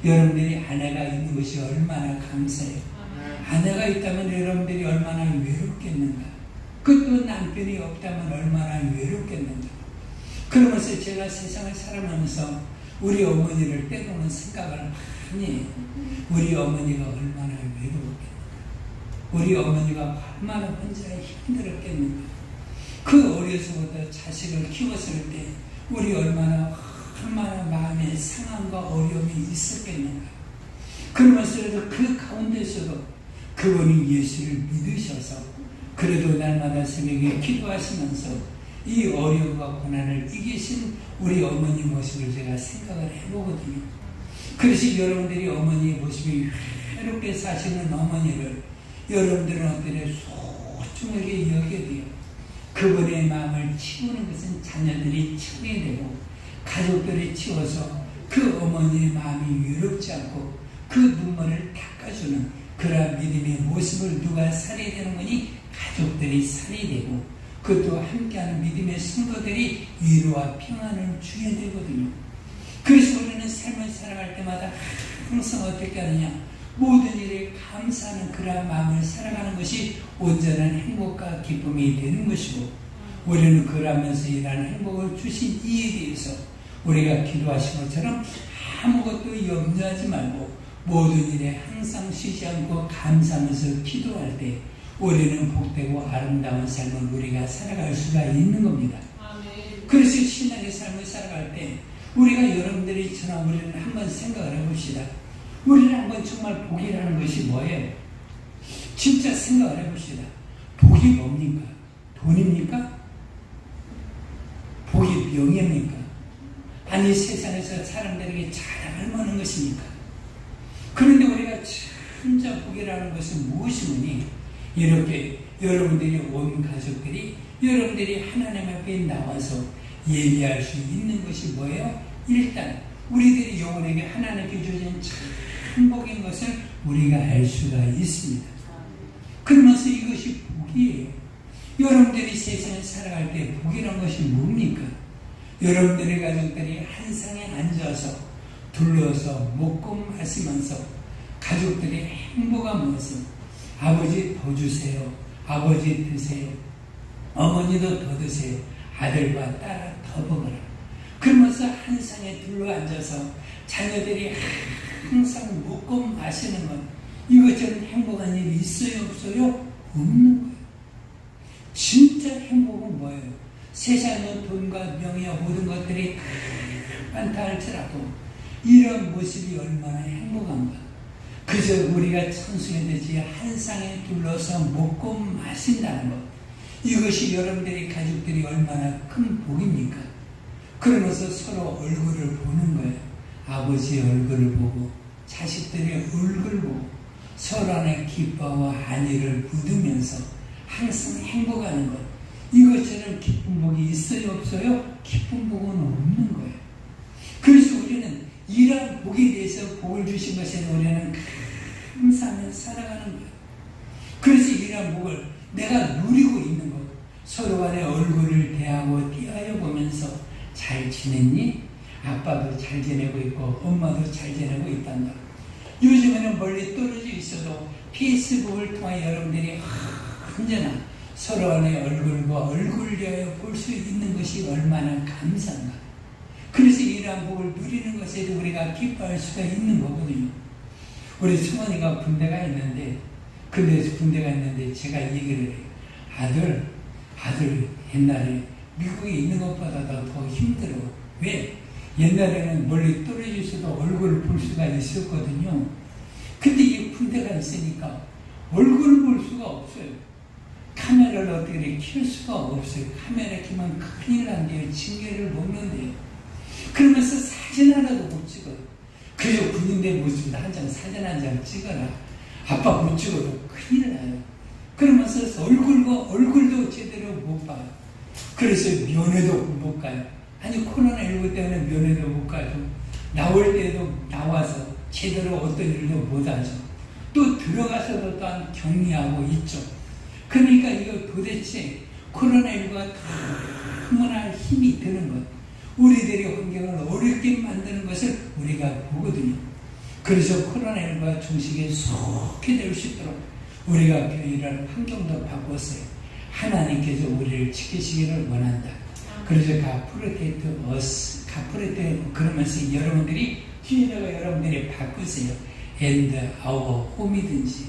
여러분들이 아내가 있는 것이 얼마나 감사해요. 아내가 있다면 여러분들이 얼마나 외롭겠는가. 그것도 남편이 없다면 얼마나 외롭겠는가. 그러면서 제가 세상을 살아가면서 우리 어머니를 때로는 생각을 많이 해요. 우리 어머니가 얼마나 외로웠겠는가. 우리 어머니가 얼마나 혼자 힘들었겠는가. 그 어려서부터 자식을 키웠을 때 우리 얼마나 마음의 상함과 어려움이 있었겠는가. 그러면서도 그 가운데서도 그분이 예수를 믿으셔서 그래도 날마다 새벽에 기도하시면서 이 어려움과 고난을 이기신 우리 어머니 모습을 제가 생각을 해보거든요. 그래서 여러분들이 어머니의 모습이 외롭게 사시는 어머니를 여러분들은 어때요? 소중하게 여겨야 돼요. 그분의 마음을 치우는 것은 자녀들이 치우게 되고 가족들이 치워서 그 어머니의 마음이 외롭지 않고 그 눈물을 닦아주는 그러한 믿음의 모습을 누가 살아야 되는 거니? 가족들이 살아야 되고 그것도 함께하는 믿음의 성도들이 위로와 평안을 주어야 되거든요. 그래서 우리는 삶을 살아갈 때마다 항상 어떻게 하느냐? 모든 일에 감사하는 그러한 마음을 살아가는 것이 온전한 행복과 기쁨이 되는 것이고 우리는 그러면서 일하는 행복을 주신 이에 대해서 우리가 기도하신 것처럼 아무것도 염려하지 말고 모든 일에 항상 쉬지 않고 감사하면서 기도할 때 우리는 복되고 아름다운 삶을 우리가 살아갈 수가 있는 겁니다. 그래서 신앙의 삶을 살아갈 때 우리가 여러분들이 저나 우리는 한번 생각을 해봅시다. 우리는 한번 정말 복이라는 것이 뭐예요? 진짜 생각을 해봅시다. 복이 뭡니까? 돈입니까? 복이 명예입니까? 아니 세상에서 사람들에게 자랑을 먹는 것입니까? 그런데 우리가 진짜 복이라는 것은 무엇이니? 이렇게 여러분들이 온 가족들이 여러분들이 하나님 앞에 나와서 예배할 수 있는 것이 뭐예요? 일단 우리들이 영혼에게 하나님께 주신 참 복인 것을 우리가 알 수가 있습니다. 그러면서 이것이 복이에요. 여러분들이 세상에 살아갈 때 복이라는 것이 뭡니까? 여러분들의 가족들이 한 상에 앉아서 둘러서 먹고 마시면서 가족들이 행복한 모습. 아버지 더 주세요. 아버지 드세요. 어머니도 더 드세요. 아들과 딸아 더 먹어라. 그러면서 한 상에 둘러 앉아서 자녀들이 항상 먹고 마시는 것. 이것처럼 행복한 일이 있어요? 없어요? 없는 거예요. 진짜 행복은 뭐예요? 세상의 돈과 명예와 모든 것들이 다 많다 할지라도 이런 모습이 얼마나 행복한가. 그저 우리가 천수에듯이 한 상에 둘러서 먹고 마신다는 것. 이것이 여러분들의 가족들이 얼마나 큰 복입니까? 그러면서 서로 얼굴을 보는 거예요. 아버지의 얼굴을 보고 자식들의 얼굴을 보고 서로 안에 기뻐와 안위를 묻으면서 항상 행복하는 것. 이것처럼 기쁜 복이 있어요? 없어요? 기쁜 복은 없는 거예요. 그래서 우리는 이러한 복에 대해서 복을 주신 것에 우리는 감사하며 살아가는 거예요. 그래서 이러한 복을 내가 누리고 있는 것. 서로 간의 얼굴을 대하고 띄하여 보면서 잘 지냈니? 아빠도 잘 지내고 있고 엄마도 잘 지내고 있단다. 요즘에는 멀리 떨어져 있어도 페이스북을 통해 여러분들이 언제나 서로 간의 얼굴과 얼굴을 대하여 볼 수 있는 것이 얼마나 감사한가. 그래서 이러한 복을 누리는 것에 우리가 기뻐할 수가 있는 거거든요. 우리 승원이가 군대가 있는데 제가 얘기를 해요. 아들 옛날에 미국에 있는 것보다 더 힘들어. 왜? 옛날에는 멀리 떨어져 있어도 얼굴을 볼 수가 있었거든요. 근데 이 군대가 있으니까 얼굴을 볼 수가 없어요. 카메라를 어떻게 켤 수가 없어요. 카메라 켜면 큰일 난대요. 징계를 먹는데요. 그러면서 사진 하나도 못 찍어요. 그래서 군인대 모습도 한 장, 사진 한 장 찍어라. 아빠 못 찍어도 큰일 나요. 그러면서 얼굴도 제대로 못 봐요. 그래서 면회도 못 가요. 아니 코로나19 때문에 면회도 못 가죠. 나올 때도 나와서 제대로 어떤 일도 못 하죠. 또 들어가서도 또한 격리하고 있죠. 그러니까 이거 도대체 코로나19가 너무나 힘이 드는 것, 우리들의 환경을 어렵게 만드는 것을 우리가 보거든요. 그래서 코로나19가 종식에 속히 될 수 있도록 우리가 이런 환경도 바꿨어요. 하나님께서 우리를 지키시기를 원한다. 그래서 가프레테 그러면서 여러분들이 뒤에다가 여러분들이 바꾸세요. and our home이든지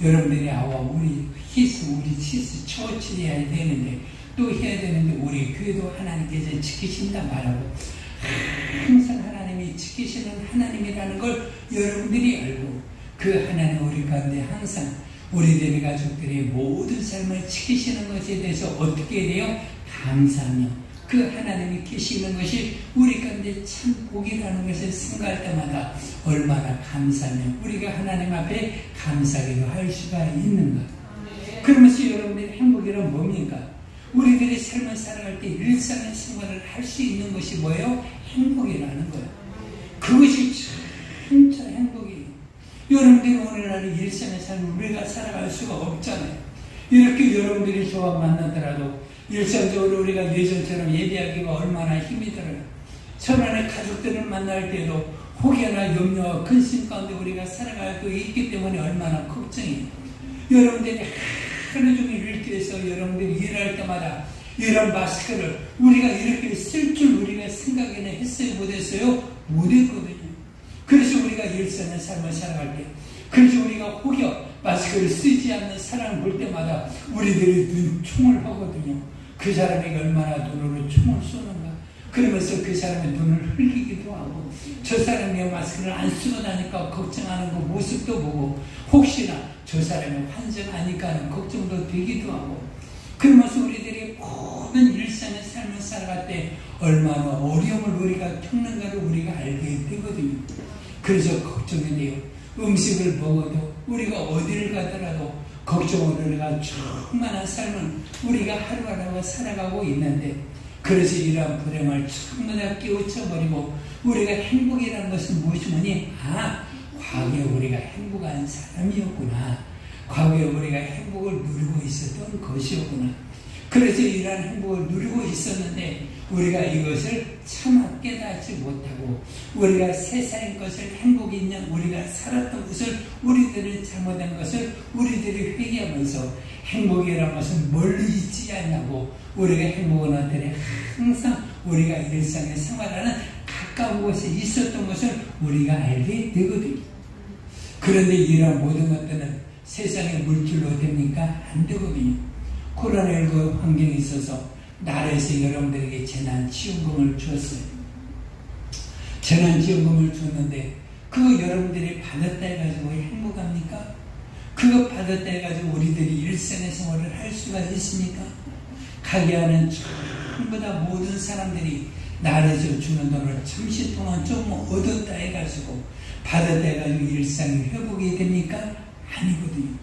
여러분들이 우리 치스 처치 해야 되는데 또 해야 되는데 우리 교회도 하나님께서 지키신다 말하고 항상 하나님이 지키시는 하나님이라는 걸 여러분들이 알고 그 하나님 우리 가운데 항상 우리들의 가족들의 모든 삶을 지키시는 것에 대해서 어떻게 돼요? 감사하며 그 하나님이 계시는 것이 우리 가운데 참 복이라는 것을 생각할 때마다 얼마나 감사하며 우리가 하나님 앞에 감사하기도 할 수가 있는가. 그러면서 여러분들의 행복이란 뭡니까? 우리들의 삶을 살아갈 때 일상의 생활을 할 수 있는 것이 뭐예요? 행복이라는 거예요. 그것이 진짜 행복이에요. 여러분들이 오늘날의 일상의 삶을 우리가 살아갈 수가 없잖아요. 이렇게 여러분들이 저와 만나더라도 일상적으로 우리가 예전처럼 예배하기가 얼마나 힘이 들어요. 천안의 가족들을 만날 때도 혹여나 염려와 근심 가운데 우리가 살아가고 있기 때문에 얼마나 걱정이에요. 여러분들이 하루 종일 일터에서 여러분들이 일할 때마다 이런 마스크를 우리가 이렇게 쓸 줄 우리가 생각이나 했어요? 못했어요? 못했거든요. 그래서 우리가 일상의 삶을 살아갈 때, 그래서 우리가 혹여 마스크를 쓰지 않는 사람을 볼 때마다 우리들이 눈총을 하거든요. 그 사람에게 얼마나 눈으로 총을 쏘는가. 그러면서 그 사람의 눈을 흘리기도 하고 저 사람이 마스크를 안 쓰고 나니까 걱정하는 그 모습도 보고 혹시나 저 사람이 환장하니까 하는 걱정도 되기도 하고 그러면서 우리들이 모든 일상의 삶을 살아갈 때 얼마나 어려움을 우리가 겪는가를 우리가 알게 되거든요. 그래서 걱정이 돼요. 음식을 먹어도 우리가 어디를 가더라도 걱정으로 우리가 충만한 삶을 우리가 하루하루 살아가고 있는데 그래서 이러한 불행을 전부 다 깨우쳐버리고 우리가 행복이라는 것은 무엇이니? 과거에 우리가 행복한 사람이었구나. 과거에 우리가 행복을 누리고 있었던 것이었구나. 그래서 이러한 행복을 누리고 있었는데 우리가 이것을 차마 깨닫지 못하고 우리가 세상의 것을 행복이 있냐 우리가 살았던 것을 우리들이 잘못한 것을 우리들이 회개하면서 행복이라는 것은 멀리 있지 않냐고 우리가 행복은 어떠냐 항상 우리가 일상에 생활하는 가까운 곳에 있었던 것을 우리가 알게 되거든요. 그런데 이러한 모든 것들은 세상의 물질로 됩니까? 안 되거든요. 코로나19 환경에 있어서 나라에서 여러분들에게 재난지원금을 주었어요. 재난지원금을 줬는데 그거 여러분들이 받았다 해가지고 행복합니까? 그거 받았다 해가지고 우리들이 일상의 생활을 할 수가 있습니까? 가게 하는 전부 다 모든 사람들이 나라에서 주는 돈을 잠시 동안 좀 얻었다 해가지고 받았다 해가지고 일상이 회복이 됩니까? 아니거든요.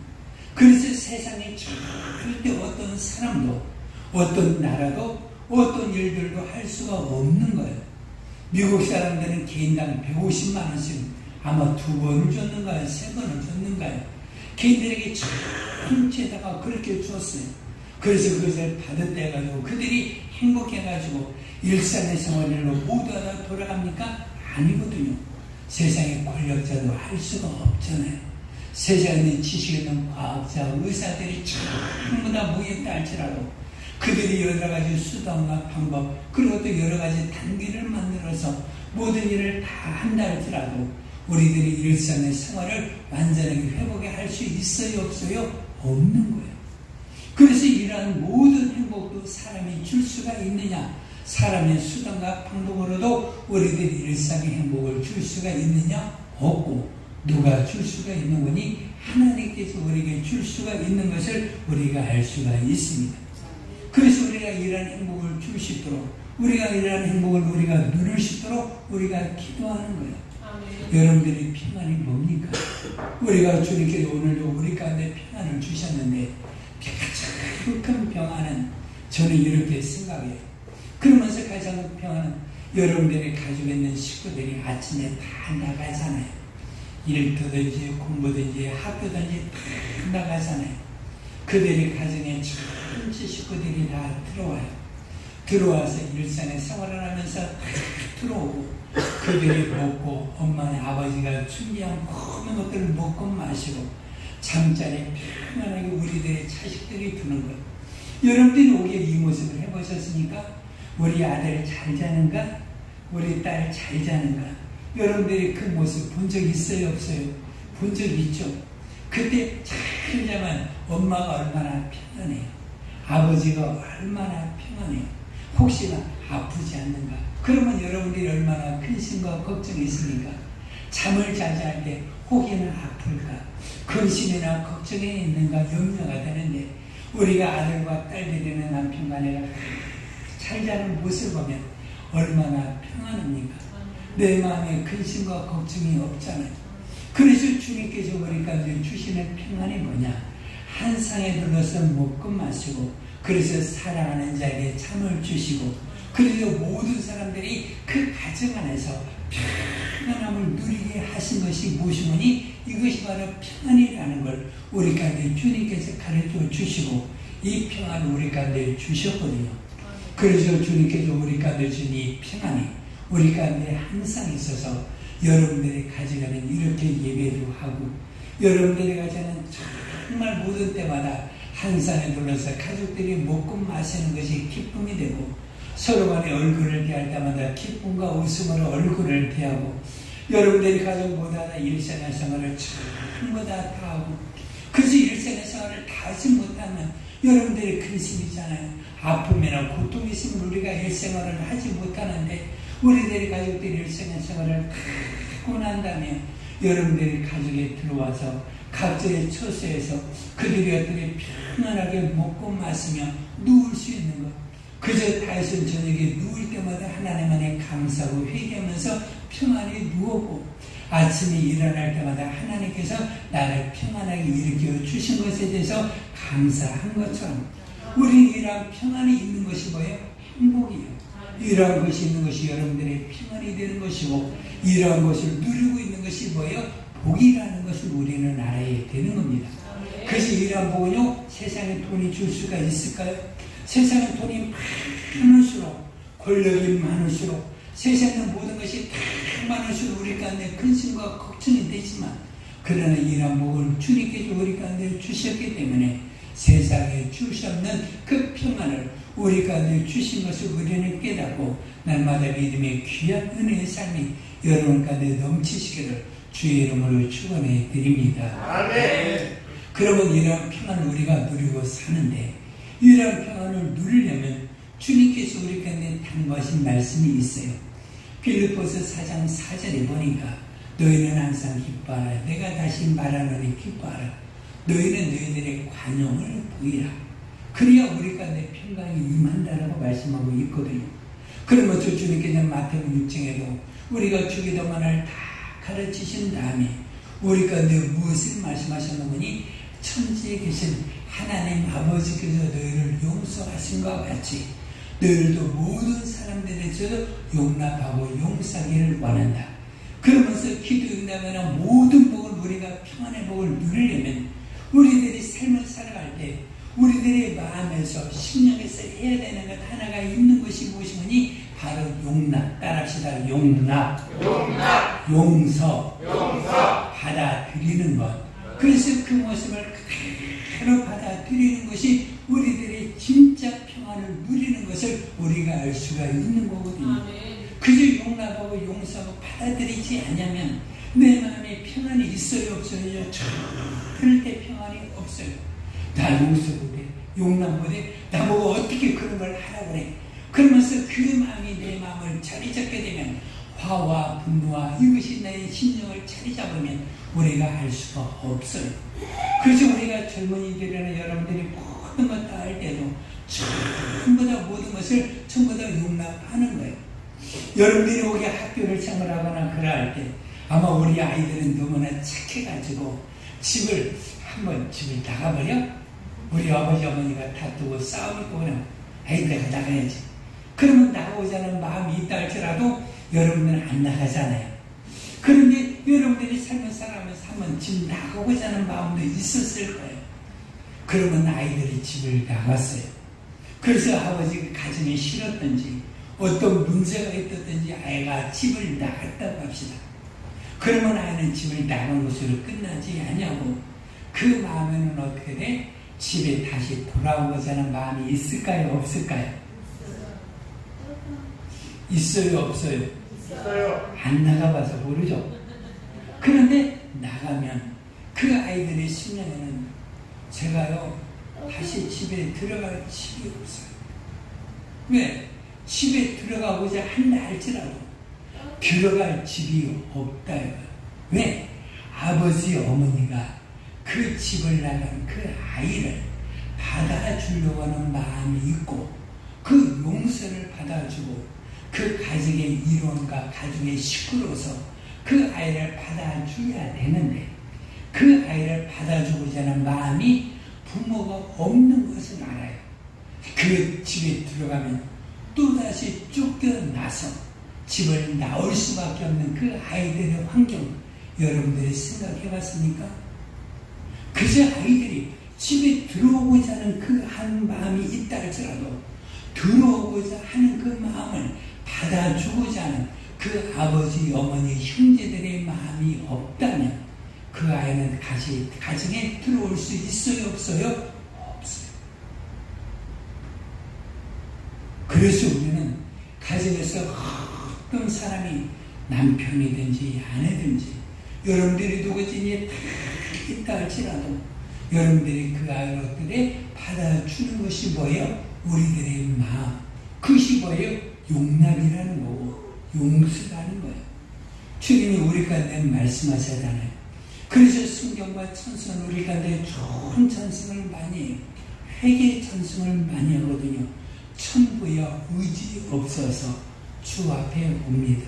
그래서 세상에 절대 어떤 사람도 어떤 나라도 어떤 일들도 할 수가 없는 거예요. 미국 사람들은 개인당 150만 원씩 아마 2번을 줬는가요? 3번을 줬는가요? 개인들에게 전체에다가 그렇게 줬어요. 그래서 그것을 받았다 해가지고 그들이 행복해가지고 일상의 생활로 모두 다 돌아갑니까? 아니거든요. 세상의 권력자도 할 수가 없잖아요. 세상에 있는 지식 있는 과학자, 의사들이 전부 다 모였다 할지라도 그들이 여러 가지 수단과 방법 그리고 또 여러 가지 단계를 만들어서 모든 일을 다 한다 할지라도 우리들이 일상의 생활을 완전하게 회복해 할 수 있어요? 없어요? 없는 거예요. 그래서 이러한 모든 행복도 사람이 줄 수가 있느냐? 사람의 수단과 방법으로도 우리들이 일상의 행복을 줄 수가 있느냐? 없고 누가 줄 수가 있는 거니? 하나님께서 우리에게 줄 수가 있는 것을 우리가 알 수가 있습니다. 그래서 우리가 이러한 행복을 줄 수 있도록 우리가 이러한 행복을 우리가 누릴 수 있도록 우리가 기도하는 거예요. 여러분들의 평안이 뭡니까? 우리가 주님께서 오늘도 우리 가운데 평안을 주셨는데 가장 큰 평안은 저는 이렇게 생각해요. 그러면서 가장 큰 평안은 여러분들이 가지고 있는 식구들이 아침에 다 나가잖아요. 일터든지 공부든지 학교든지 다 나가잖아요. 그들이 가정에 전체 식구들이 다 들어와요. 들어와서 일상의 생활을 하면서 다 들어오고 그들이 먹고 엄마나 아버지가 준비한 모든 것들을 먹고 마시고 잠자리에 편안하게 우리들의 자식들이 드는 것. 여러분들이 오게 이 모습을 해보셨습니까? 우리 아들 잘 자는가? 우리 딸 잘 자는가? 여러분들이 그 모습 본 적 있어요? 없어요? 본 적 있죠? 그때 잘 자면 엄마가 얼마나 편안해요. 아버지가 얼마나 편안해요. 혹시나 아프지 않는가? 그러면 여러분들이 얼마나 근심과 걱정이 있습니까? 잠을 자지 할 때 혹이나 아플까? 근심이나 걱정이 있는가 염려가 되는데 우리가 아들과 딸 되는 남편 간에 잘 자는 모습을 보면 얼마나 평안합니까? 내 마음에 근심과 걱정이 없잖아요. 그래서 주님께서 우리가 주시는 평안이 뭐냐? 한 상에 들러서 먹고 마시고 그래서 사랑하는 자에게 잠을 주시고 그래서 모든 사람들이 그 가정 안에서 평안함을 누리게 하신 것이 무엇이니 이것이 바로 평안이라는 걸 우리 가운데 주님께서 가르쳐 주시고 이 평안을 우리 가운데 주셨거든요. 그래서 주님께서 우리 가운데 주신 이 평안이 우리 가운데 항상 있어서 여러분들이 가져가는 이렇게 예배도 하고 여러분들이 가져가는 정말 모든 때마다 한 산에 둘러서 가족들이 먹고 마시는 것이 기쁨이 되고 서로 간에 얼굴을 대할 때마다 기쁨과 웃음으로 얼굴을 대하고 여러분들이 가족보다 일생활생활을 전부 다 하고 그래서 일생활생활을 다 하지 못하면 여러분들이 근심이잖아요. 아픔이나 고통이 있으면 우리가 일생활을 하지 못하는데 우리들이 가족들이 일생활생활을 다 하고 난 다음에 여러분들이 가족에 들어와서 각자의 처소에서 그들이 어떻게 편안하게 먹고 마시며 누울 수 있는 것. 그저 다윗은 저녁에 누울 때마다 하나님 안에 감사하고 회개하면서 평안히 누웠고 아침에 일어날 때마다 하나님께서 나를 평안하게 일으켜 주신 것에 대해서 감사한 것처럼 우리는 이러한 평안이 있는 것이 뭐예요? 행복이에요. 이러한 것이 있는 것이 여러분들의 평안이 되는 것이고 이러한 것을 누리고 있는 것이 뭐예요? 복이라는 것을 우리는 알아야 되는 겁니다. 그래서 이러한 복은요 세상에 돈이 줄 수가 있을까요? 세상에 돈이 많을수록 권력이 많을수록 세상의 모든 것이 다 많을수록 우리 가운데 근심과 걱정이 되지만 그러나 이러한 복을 주님께서 우리 가운데 주셨기 때문에 세상에 줄 수 없는 그 평안을 우리 가운데 주신 것을 우리는 깨닫고 날마다 믿음의 귀한 은혜의 삶이 여러분 가운데 넘치시기를 주의 이름으로 축원해 드립니다. 아멘. 그러면 이러한 평안을 우리가 누리고 사는데 이러한 평안을 누리려면 주님께서 우리 가운데 당부하신 말씀이 있어요. 빌립보서 4장 4절에 보니까 너희는 항상 기뻐하라. 내가 다시 말하노니 기뻐하라. 너희는 너희들의 관용을 보이라. 그래야 우리 가운데 평강이 임한다라고 말씀하고 있거든요. 그러면서 주님께서 마태복음 6장에도 우리가 주기도문을 다 가르치신 다음에 우리 가운데 무엇을 말씀하셨느니 천지에 계신 하나님 아버지께서 너희를 용서하신 것과 같이 너희들도 모든 사람들에게서 용납하고 용서하기를 원한다. 그러면서 기도 응답하는 모든 복을 우리가 평안의 복을 누리려면 우리들이 삶을 살아갈 때 우리들의 마음에서 심령에서 해야 되는 것 하나가 있는 것이 무엇이니 바로 용납. 따라합시다. 용납. 용서. 받아들이는 것. 그래서 그 모습을 그대로 받아들이는 것이 우리들의 진짜 평안을 누리는 것을 우리가 알 수가 있는 거거든요. 그저 용납하고 용서하고 받아들이지 않으면 내 마음에 평안이 있어요 없어요? 절대 평안이 없어요. 나 용서 못해, 용납 못해, 나보고 어떻게 그런 걸 하라고 그래. 그러면서 그 마음이 내 마음을 자리 잡게 되면 화와 분노와 이것이 나의 심령을 자리 잡으면 우리가 할 수가 없어요. 그래서 우리가 젊은이들이나 여러분들이 모든 것 다 할 때도 전부 다 모든 것을 전부 다 용납하는 거예요. 여러분들이 오게 학교를 생활하거나 그럴 때 아마 우리 아이들은 너무나 착해가지고 한번 집을 나가버려? 우리 아버지 어머니가 다투고 싸우고 그러면 에이 내가 나가야지. 그러면 나가고자는 마음이 있다 할지라도 여러분들은 안 나가잖아요. 그런데 여러분들이 삶을 살아가면서 한번 집 나가고자 하는 마음도 있었을 거예요. 그러면 아이들이 집을 나갔어요. 그래서 아버지가 가정이 싫었던지 어떤 문제가 있었든지 아이가 집을 나갔다고 합시다. 그러면 아이는 집을 나간 것으로 끝나지 않냐고 그 마음에는 어떻게 돼? 집에 다시 돌아오고자 하는 마음이 있을까요? 없을까요? 있어요? 없어요?
있어요.
안 나가봐서 모르죠. 그런데 나가면 그 아이들의 심령에는 제가요 다시 집에 들어갈 집이 없어요. 왜? 집에 들어가고자 한다 할지라도 들어갈 집이 없다. 왜? 아버지 어머니가 그 집을 나간 그 아이를 받아주려고 하는 마음이 있고 그 용서를 받아주고 그 가정의 일원과 가족의 식구로서 그 아이를 받아줘야 되는데 그 아이를 받아주고자 하는 마음이 부모가 없는 것을 알아요. 그 집에 들어가면 또다시 쫓겨나서 집을 나올 수밖에 없는 그 아이들의 환경 여러분들이 생각해 봤습니까? 그저 아이들이 집에 들어오고자 하는 그 한 마음이 있다 할지라도 들어오고자 하는 그 마음을 받아주고자 하는 그 아버지, 어머니, 형제들의 마음이 없다면 그 아이는 다시 가정에 들어올 수 있어요? 없어요? 없어요. 그래서 우리는 가정에서 어떤 사람이 남편이든지 아내든지 여러분들이 누구든지 다 있다 할지라도 여러분들이 그 아이들을 받아주는 것이 뭐예요? 우리들의 마음. 그것이 뭐예요? 용납이라는 거고 용서라는 거예요. 주님이 우리 가운데 말씀하셨잖아요. 그래서 성경과 찬송은 우리 가운데 좋은 찬송을 많이 해요. 회개 찬송을 많이 하거든요. 천부여 의지 없어서 주 앞에 옵니다.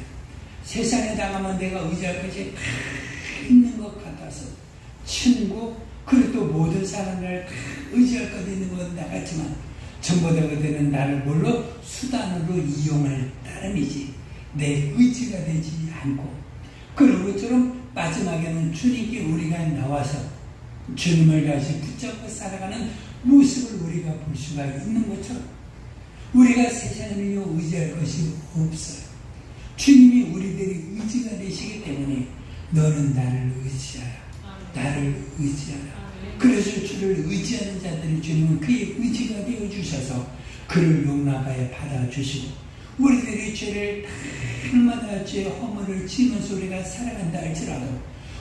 세상에 나가면 내가 의지할 것이 다 있는 것 같아서 친구 그리고 또 모든 사람을 다 의지할 것 있는 건 나같지만 전부 다 그들은 나를 뭘로 수단으로 이용할 따름이지 내 의지가 되지 않고 그런 것처럼 마지막에는 주님께 우리가 나와서 주님을 다시 붙잡고 살아가는 모습을 우리가 볼 수가 있는 것처럼 우리가 세상에는요 의지할 것이 없어요. 주님이 우리들의 의지가 되시기 때문에 너는 나를 의지하라. 나를 의지하라. 그래서 주를 의지하는 자들이 주님은 그의 의지가 되어주셔서 그를 용납하여 받아주시고 우리들의 죄를 날마다 죄의 허물을 지면서 우리가 살아간다 할지라도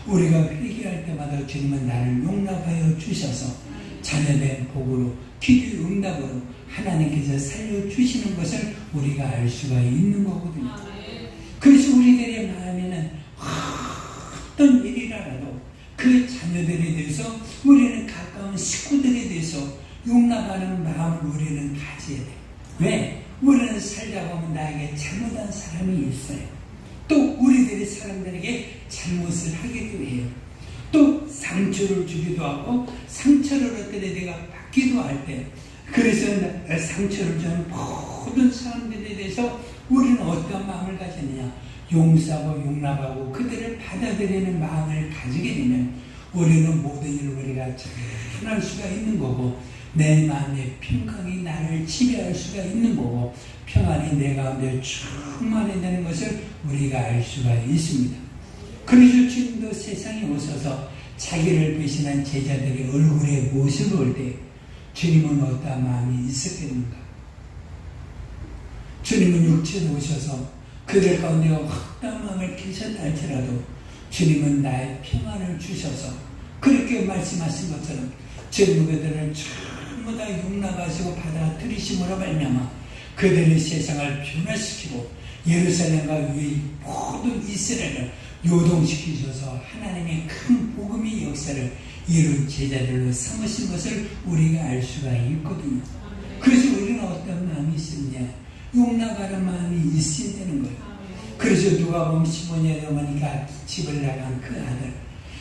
우리가 회개할 때마다 주님은 나를 용납하여 주셔서 자녀된 복으로 기도의 응답으로 하나님께서 살려주시는 것을 우리가 알 수가 있는 거거든요. 그래서 우리들의 마음에는 어떤 일이라도 그 자녀들에 대해서 우리는 가까운 식구들에 대해서 용납하는 마음을 우리는 가져야 돼요. 왜? 우리는 살다 보면 나에게 잘못한 사람이 있어요. 또 우리들이 사람들에게 잘못을 하기도 해요. 또 상처를 주기도 하고 상처를 어떻게 내가 받기도 할 때 그래서 상처를 주는 모든 사람들에 대해서 우리는 어떤 마음을 가졌느냐 용서하고 용납하고 그들을 받아들이는 마음을 가지게 되면 우리는 모든 일을 우리가 잘할 수가 있는 거고 내 마음의 평강이 나를 지배할 수가 있는 거고 평안이 내 가운데 충만해지는 것을 우리가 알 수가 있습니다. 그래서 주님도 세상에 오셔서 자기를 배신한 제자들의 얼굴의 모습을 볼 때 주님은 어떠한 마음이 있었겠는가? 주님은 육체에 오셔서 그들 가운데 어떠한 마음을 계셨다 할지라도 주님은 나의 평안을 주셔서 그렇게 말씀하신 것처럼 주님은 그들을 전부 다 용납하시고 받아들이심으로 말미암아 그들의 세상을 변화시키고 예루살렘과 위의 모든 이스라엘을 요동시키셔서 하나님의 큰 복음의 역사를 이룬 제자들로 삼으신 것을 우리가 알 수가 있거든요. 그래서 우리는 어떤 마음이 있느냐? 용납하는 마음이 있어야 되는 거예요. 그래서 누가 보면 15년에 어머니가 집을 나간 그 아들,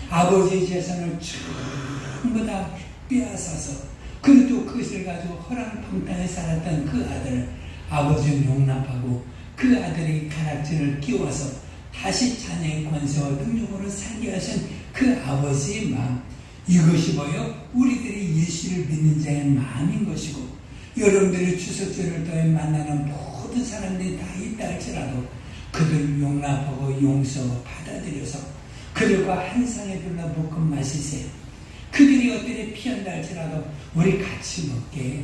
아버지의 재산을 전부 다 빼앗아서 그래도 그것을 가지고 허랑방탕에 살았던 그 아들을 아버지는 용납하고 그 아들의 가락지를 끼워서 다시 자녀의 권세와 능력으로 살게 하신 그 아버지의 마음, 이것이 뭐요? 우리들이 예수를 믿는 자의 마음인 것이고, 여러분들이 추석절을 통해 만나는 모든 사람들이 다 있다 할지라도 그들 용납하고 용서하고 받아들여서 그들과 한 상에 둘러 볶음 마시세요. 그들이 어떻게 피한다 할지라도 우리 같이 먹게,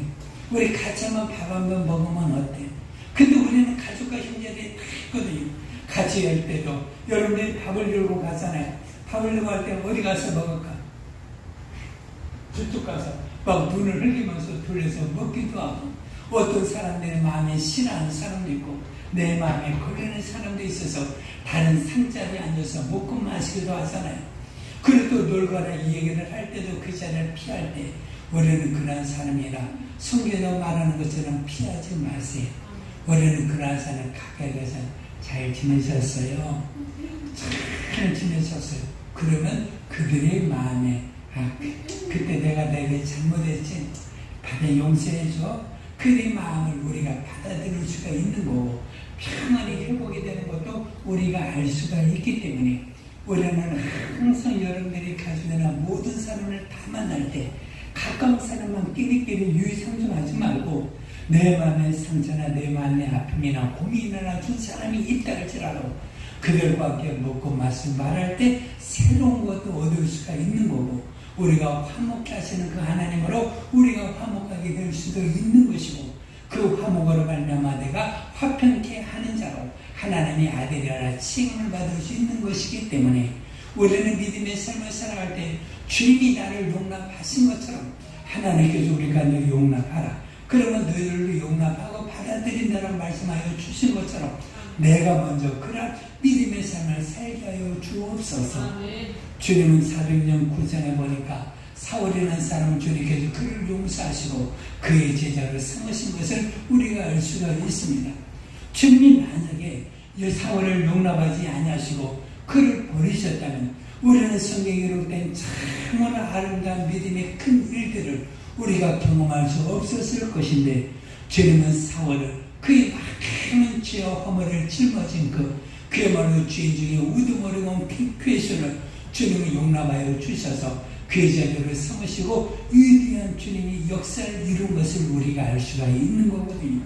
우리 같이 한번 밥 한번 먹으면 어때? 근데 우리는 가족과 형제들이 다 있거든요. 같이 할 때도 여러분들이 밥을 들고 가잖아요. 밥을 들고 할 때 어디 가서 먹을까? 저쪽 가서 막 눈을 흘리면서 둘러서 먹기도 하고, 어떤 사람들의 마음에 싫어하는 사람도 있고 내 마음에 걸리는 사람도 있어서 다른 상자리에 앉아서 먹고 마시기도 하잖아요. 그래도 놀거나 이 얘기를 할 때도 그 자리를 피할 때 우리는 그러한 사람이라 성경에 말하는 것처럼 피하지 마세요. 우리는 그러한 사람 가까이 가서 잘 지내셨어요? 잘 지내셨어요? 그러면 그들의 마음에 그때 내가 내게 잘못했지? 받아 용서해줘? 그들의 마음을 우리가 받아들일 수가 있는 거고 평안히 회복이 되는 것도 우리가 알 수가 있기 때문에 우리는 항상 여러분들이 가지거나 모든 사람을 다 만날 때 가까운 사람만 끼리끼리 유의상종하지 말고 내 마음의 상처나 내 마음의 아픔이나 고민이 일어나준 사람이 있다 할지라도 그들과 함께 먹고 마시고 말할 때 새로운 것도 얻을 수가 있는 거고, 우리가 화목케 하시는 그 하나님으로 우리가 화목하게 될 수도 있는 것이고, 그 화목으로 말미암아 내가 화평케 하는 자로 하나님의 아들이라 칭을 받을 수 있는 것이기 때문에 우리는 믿음의 삶을 살아갈 때 주님이 나를 용납하신 것처럼 하나님께서 우리가 너 용납하라. 그러면 너희들도 용납하고 받아들인다라고 말씀하여 주신 것처럼 내가 먼저 그런 믿음의 삶을 살게 하여 주옵소서. 주님은 사도행전 9장에 보니까 사울이라는 사람은 주님께서 그를 용서하시고 그의 제자로 삼으신 것을 우리가 알 수가 있습니다. 주님이 만약에 이 사울을 용납하지 아니하시고 그를 버리셨다면 우리는 성경에 기록된 참으로 아름다운 믿음의 큰 일들을 우리가 경험할 수 없었을 것인데, 주님은 사울을 그의 많은 죄와 허물을 짊어진 그야말로 죄 중에 우두머리고 괴수를 주님이 용납하여 주셔서 그의 자녀를 삼으시고 위대한 주님이 역사를 이룬 것을 우리가 알 수가 있는 거거든요.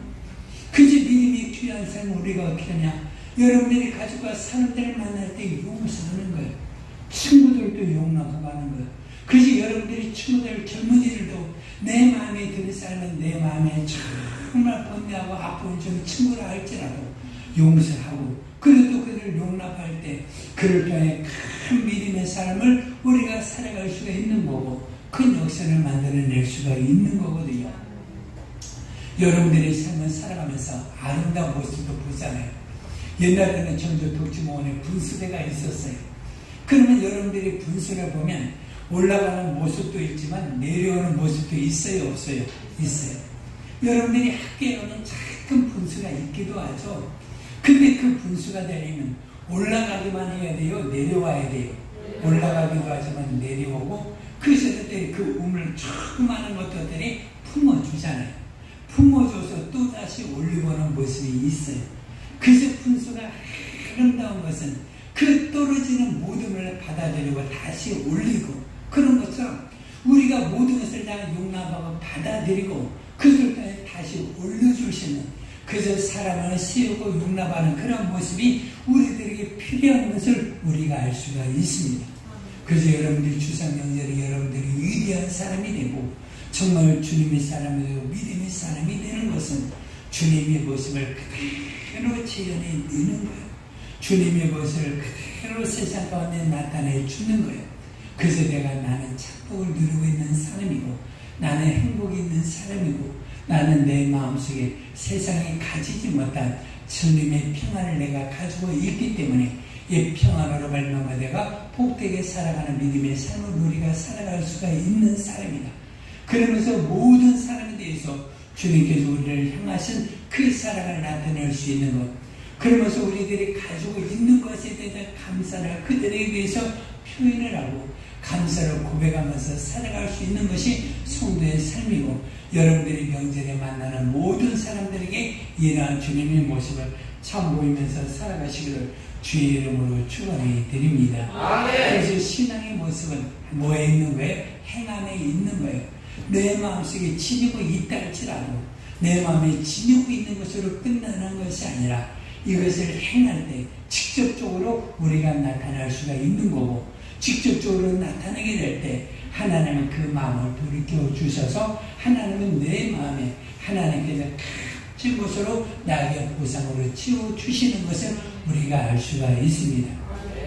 그저 믿음이 귀한 삶을 우리가 어떻게 하냐? 여러분들이 가족과 사람들을 만날 때 용서하는 거예요. 친구들도 용납하고 하는 거예요. 그래서 여러분들이 친구들, 젊은이들도 내 마음에 드는 사람은 내 마음에 정말 번뇌하고 아픈 좀 친구라 할지라도 용서하고, 그래도 그들을 용납할 때 그를 통해 큰 믿음의 삶을 우리가 살아갈 수가 있는 거고 큰 역사를 만들어낼 수가 있는 거거든요. 여러분들의 삶을 살아가면서 아름다운 모습도 보잖아요. 옛날에는 전주 독지모원에 분수대가 있었어요. 그러면 여러분들이 분수를 보면 올라가는 모습도 있지만 내려오는 모습도 있어요, 없어요? 있어요. 여러분들이 학교에 오면 작은 분수가 있기도 하죠. 근데 그 분수가 되려면 올라가기만 해야 돼요? 내려와야 돼요? 올라가기도 하지만 내려오고, 그래서 그 우물 조그마한 것들이 품어주잖아요. 품어줘서 또다시 올리고는 모습이 있어요. 그래서 분수가 아름다운 것은 그 떨어지는 모든 걸 받아들이고 다시 올리고, 그런 것처럼 우리가 모든 것을 다 용납하고 받아들이고 그것을 다시 올려줄 수 있는, 그저 사람을 세우고 용납하는 그런 모습이 우리들에게 필요한 것을 우리가 알 수가 있습니다. 그래서 여러분들이 추석명절에 여러분들이 위대한 사람이 되고 정말 주님의 사람이 되고 믿음의 사람이 되는 것은 주님의 모습을 그대로 재현해 내는 거예요. 주님의 모습을 그대로 세상 가운데 나타내 주는 거예요. 그래서 나는 착복을 누리고 있는 사람이고 나는 행복이 있는 사람이고 나는 내 마음속에 세상이 가지지 못한 주님의 평안을 내가 가지고 있기 때문에 이 평안으로 말미암아 내가 복되게 살아가는 믿음의 삶을 우리가 살아갈 수가 있는 사람이다. 그러면서 모든 사람에 대해서 주님께서 우리를 향하신 그 사랑을 나타낼 수 있는 것, 그러면서 우리들이 가지고 있는 것에 대해서 감사를 그들에 대해서 표현을 하고 감사를 고백하면서 살아갈 수 있는 것이 성도의 삶이고, 여러분들이 명절에 만나는 모든 사람들에게 이러한 주님의 모습을 참 보이면서 살아가시기를 주의 이름으로 축원해 드립니다. 그래서 신앙의 모습은 뭐에 있는 거예요? 행함에 있는 거예요. 내 마음속에 지니고 있다 할지라도 내 마음에 지니고 있는 것으로 끝나는 것이 아니라 이것을 행할 때 직접적으로 우리가 나타날 수가 있는 거고, 직접적으로 나타나게 될 때 하나님은 그 마음을 돌이켜 주셔서 하나님은 내 마음에 하나님께서 값진 것으로 나에게 보상으로 치워주시는 것을 우리가 알 수가 있습니다.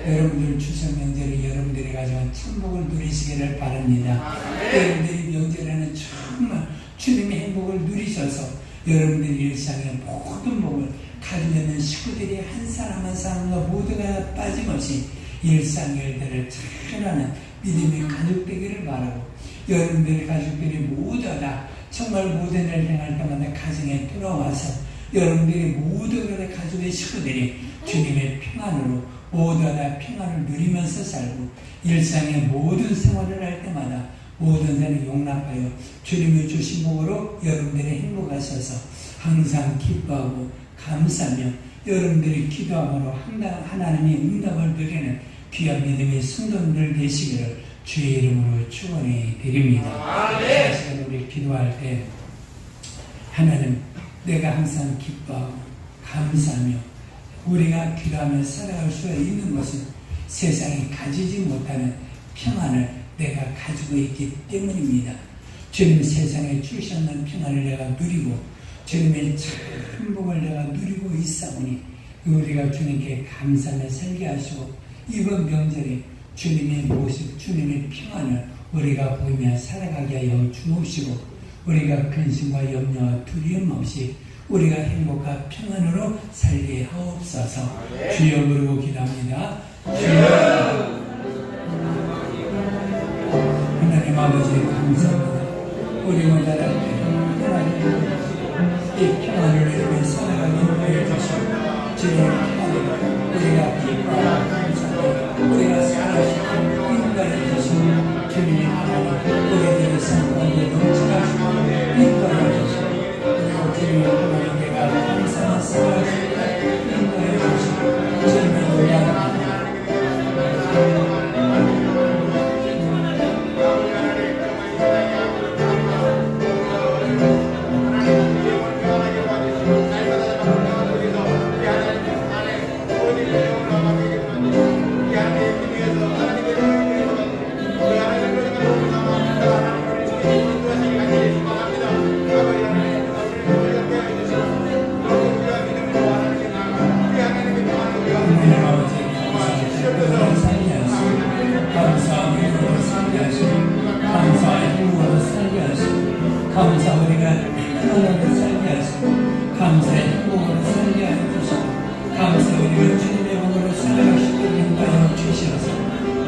여러분들 추석 명절에 여러분들이 가져온 천복을 누리시기를 바랍니다. 여러분들이 명절에는 정말 주님의 행복을 누리셔서 여러분들의 일상의 모든 복을 가지고 있는 식구들이 한 사람 한 사람과 모두가 빠짐없이 일상일들을 잘하는 믿음의 가족 되기를 바라고, 여러분들의 가족들이 모두 다 정말 모든 일을 행할 때마다 가정에 돌아와서 여러분들이 모두 가족의 식구들이 주님의 평안으로 모두 다 평안을 누리면서 살고, 일상의 모든 생활을 할 때마다 모든 사람을 용납하여 주님의 주신 복으로 여러분들이 행복하셔서 항상 기뻐하고 감사하며 여러분들이 기도함으로 하나님의 응답을 누리는 귀한 믿음의 성도들 되시기를 주의 이름으로 축원해 드립니다. 사실 우리 기도할 때 하나님, 내가 항상 기뻐하고 감사하며 우리가 기도하며 살아갈 수 있는 것은 세상이 가지지 못하는 평안을 내가 가지고 있기 때문입니다. 주님 세상에 주셨는 평안을 내가 누리고 주님의 참 복을 내가 누리고 있사오니 우리가 주님께 감사하며 살게 하시고, 이번 명절에 주님의 모습, 주님의 평안을 우리가 보며 살아가게 하여 주옵시고, 우리가 근심과 염려와 두려움 없이 우리가 행복한 평안으로 살게 하옵소서. 주여 부르고 기도합니다. 주여. 하나님 아버지 감사합니다. 우리 모두 하나님 이 평안을 누리며 살아가는 은혜를 주시고, 주님의 평안을 우리가 기뻐하고 감사하고 우리가 살아가시고 인도하여 주시고, 주님의 하나님 우리들의 삶 가운데 넘쳐나시고 인도하여 주시고, 그리고 주님의 하나님 내가 감사한 살아가시고 인도하여 주시고, 주님의 놀라운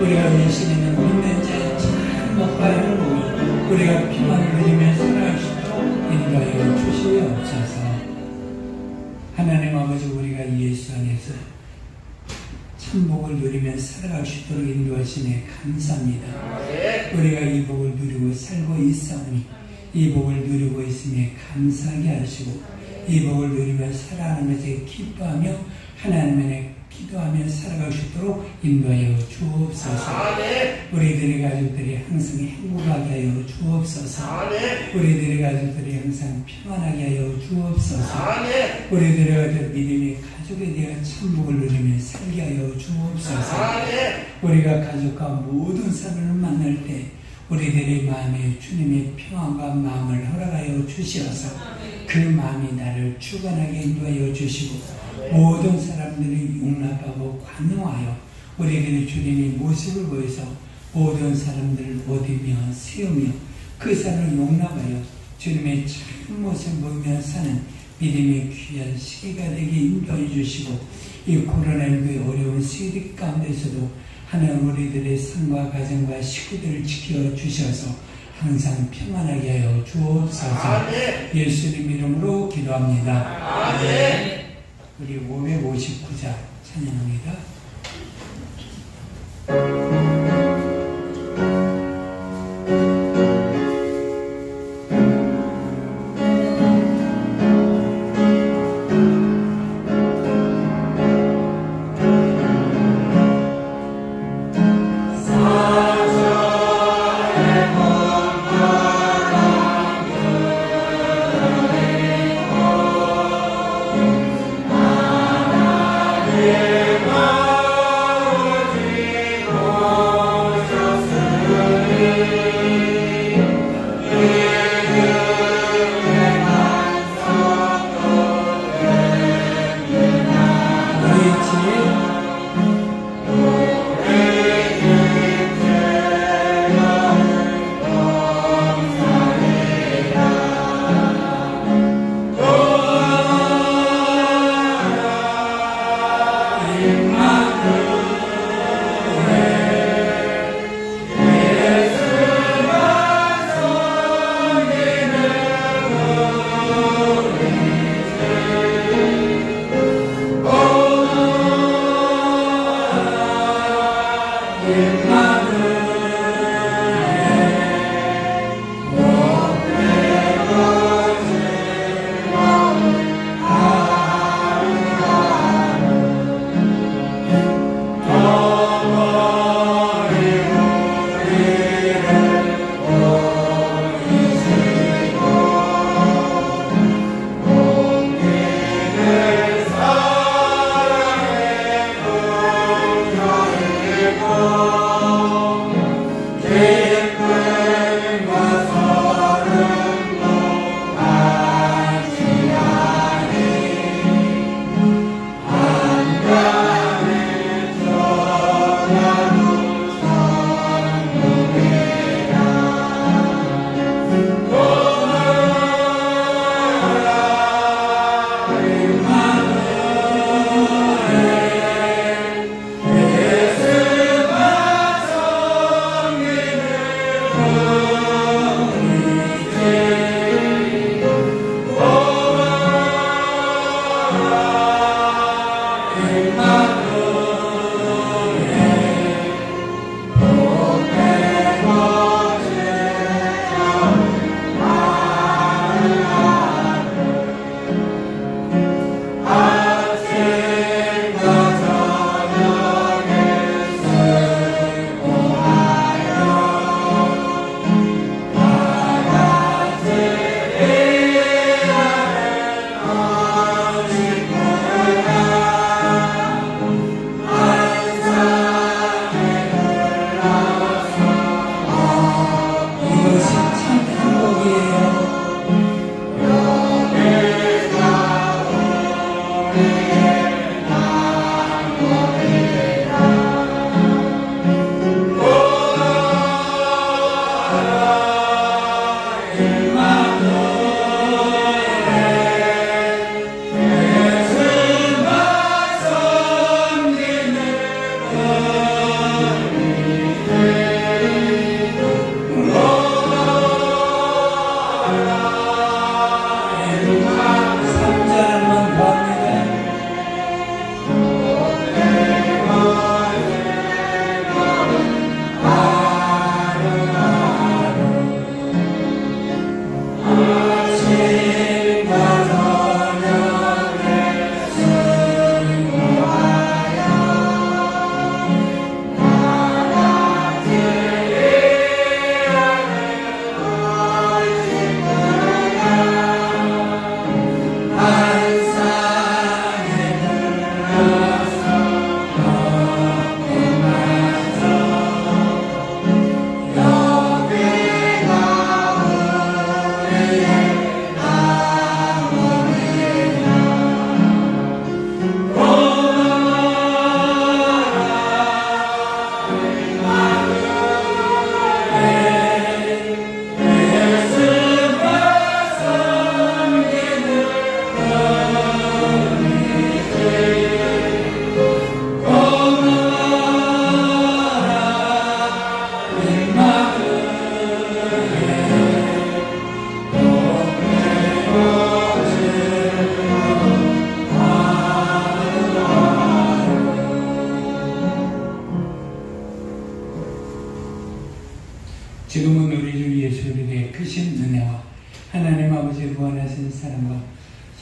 우리가 열심히 있는 믿는 자의 참 목바를 보고 우리가 평안을 누리며 살아갈 수 있도록 인도하여 주시옵소서. 하나님 아버지, 우리가 예수 안에서 참복을 누리며 살아갈 수 있도록 인도하시네 감사합니다. 우리가 이 복을 누리고 살고 있사오니 이 복을 누리고 있으니 감사하게 하시고, 이 복을 누리며 살아가면서 기뻐하며 하나님의 기도하며 살아갈 수 있도록 인도하여 주옵소서. 우리들의 가족들이 항상 행복하게 하여 주옵소서. 우리들의 가족들이 항상 평안하게 하여 주옵소서. 우리들의 가족 믿음의 가족에 대한 참복을 누리며 살게 하여 주옵소서. 우리가 가족과 모든 사람을 만날 때 우리들의 마음에 주님의 평안과 마음을 허락하여 주시어서 그 마음이 나를 주관하게 인도하여 주시고, 모든 사람들이 용납하고 관용하여 우리에게는 주님의 모습을 보여서 모든 사람들을 얻으며 세우며 그 사람을 용납하여 주님의 참 모습을 보이며 사는 믿음의 귀한 시기가 되게 인도해 주시고, 이 코로나19의 어려운 시기 가운데서도 하나님 우리들의 삶과 가정과 식구들을 지켜주셔서 항상 평안하게 하여 주옵소서. 예수님 이름으로 기도합니다. 아멘. 우리 559자 찬양합니다.
오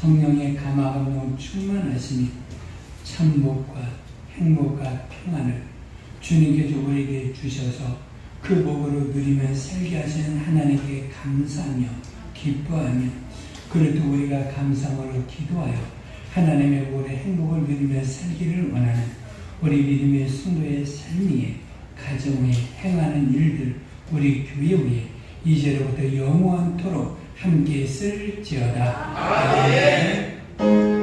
성령의 감화감동 충만하시니 참복과 행복과 평안을 주님께서 우리에게 주셔서 그 복으로 누리며 살게 하시는 하나님께 감사하며 기뻐하며 그래도 우리가 감사함으로 기도하여 하나님의 복의 행복을 누리며 살기를 원하는 우리 믿음의 성도의 삶 위에 가정에 행하는 일들 우리 교회 위에 이제로부터 영원토록 함께 쓸지어다. 아멘.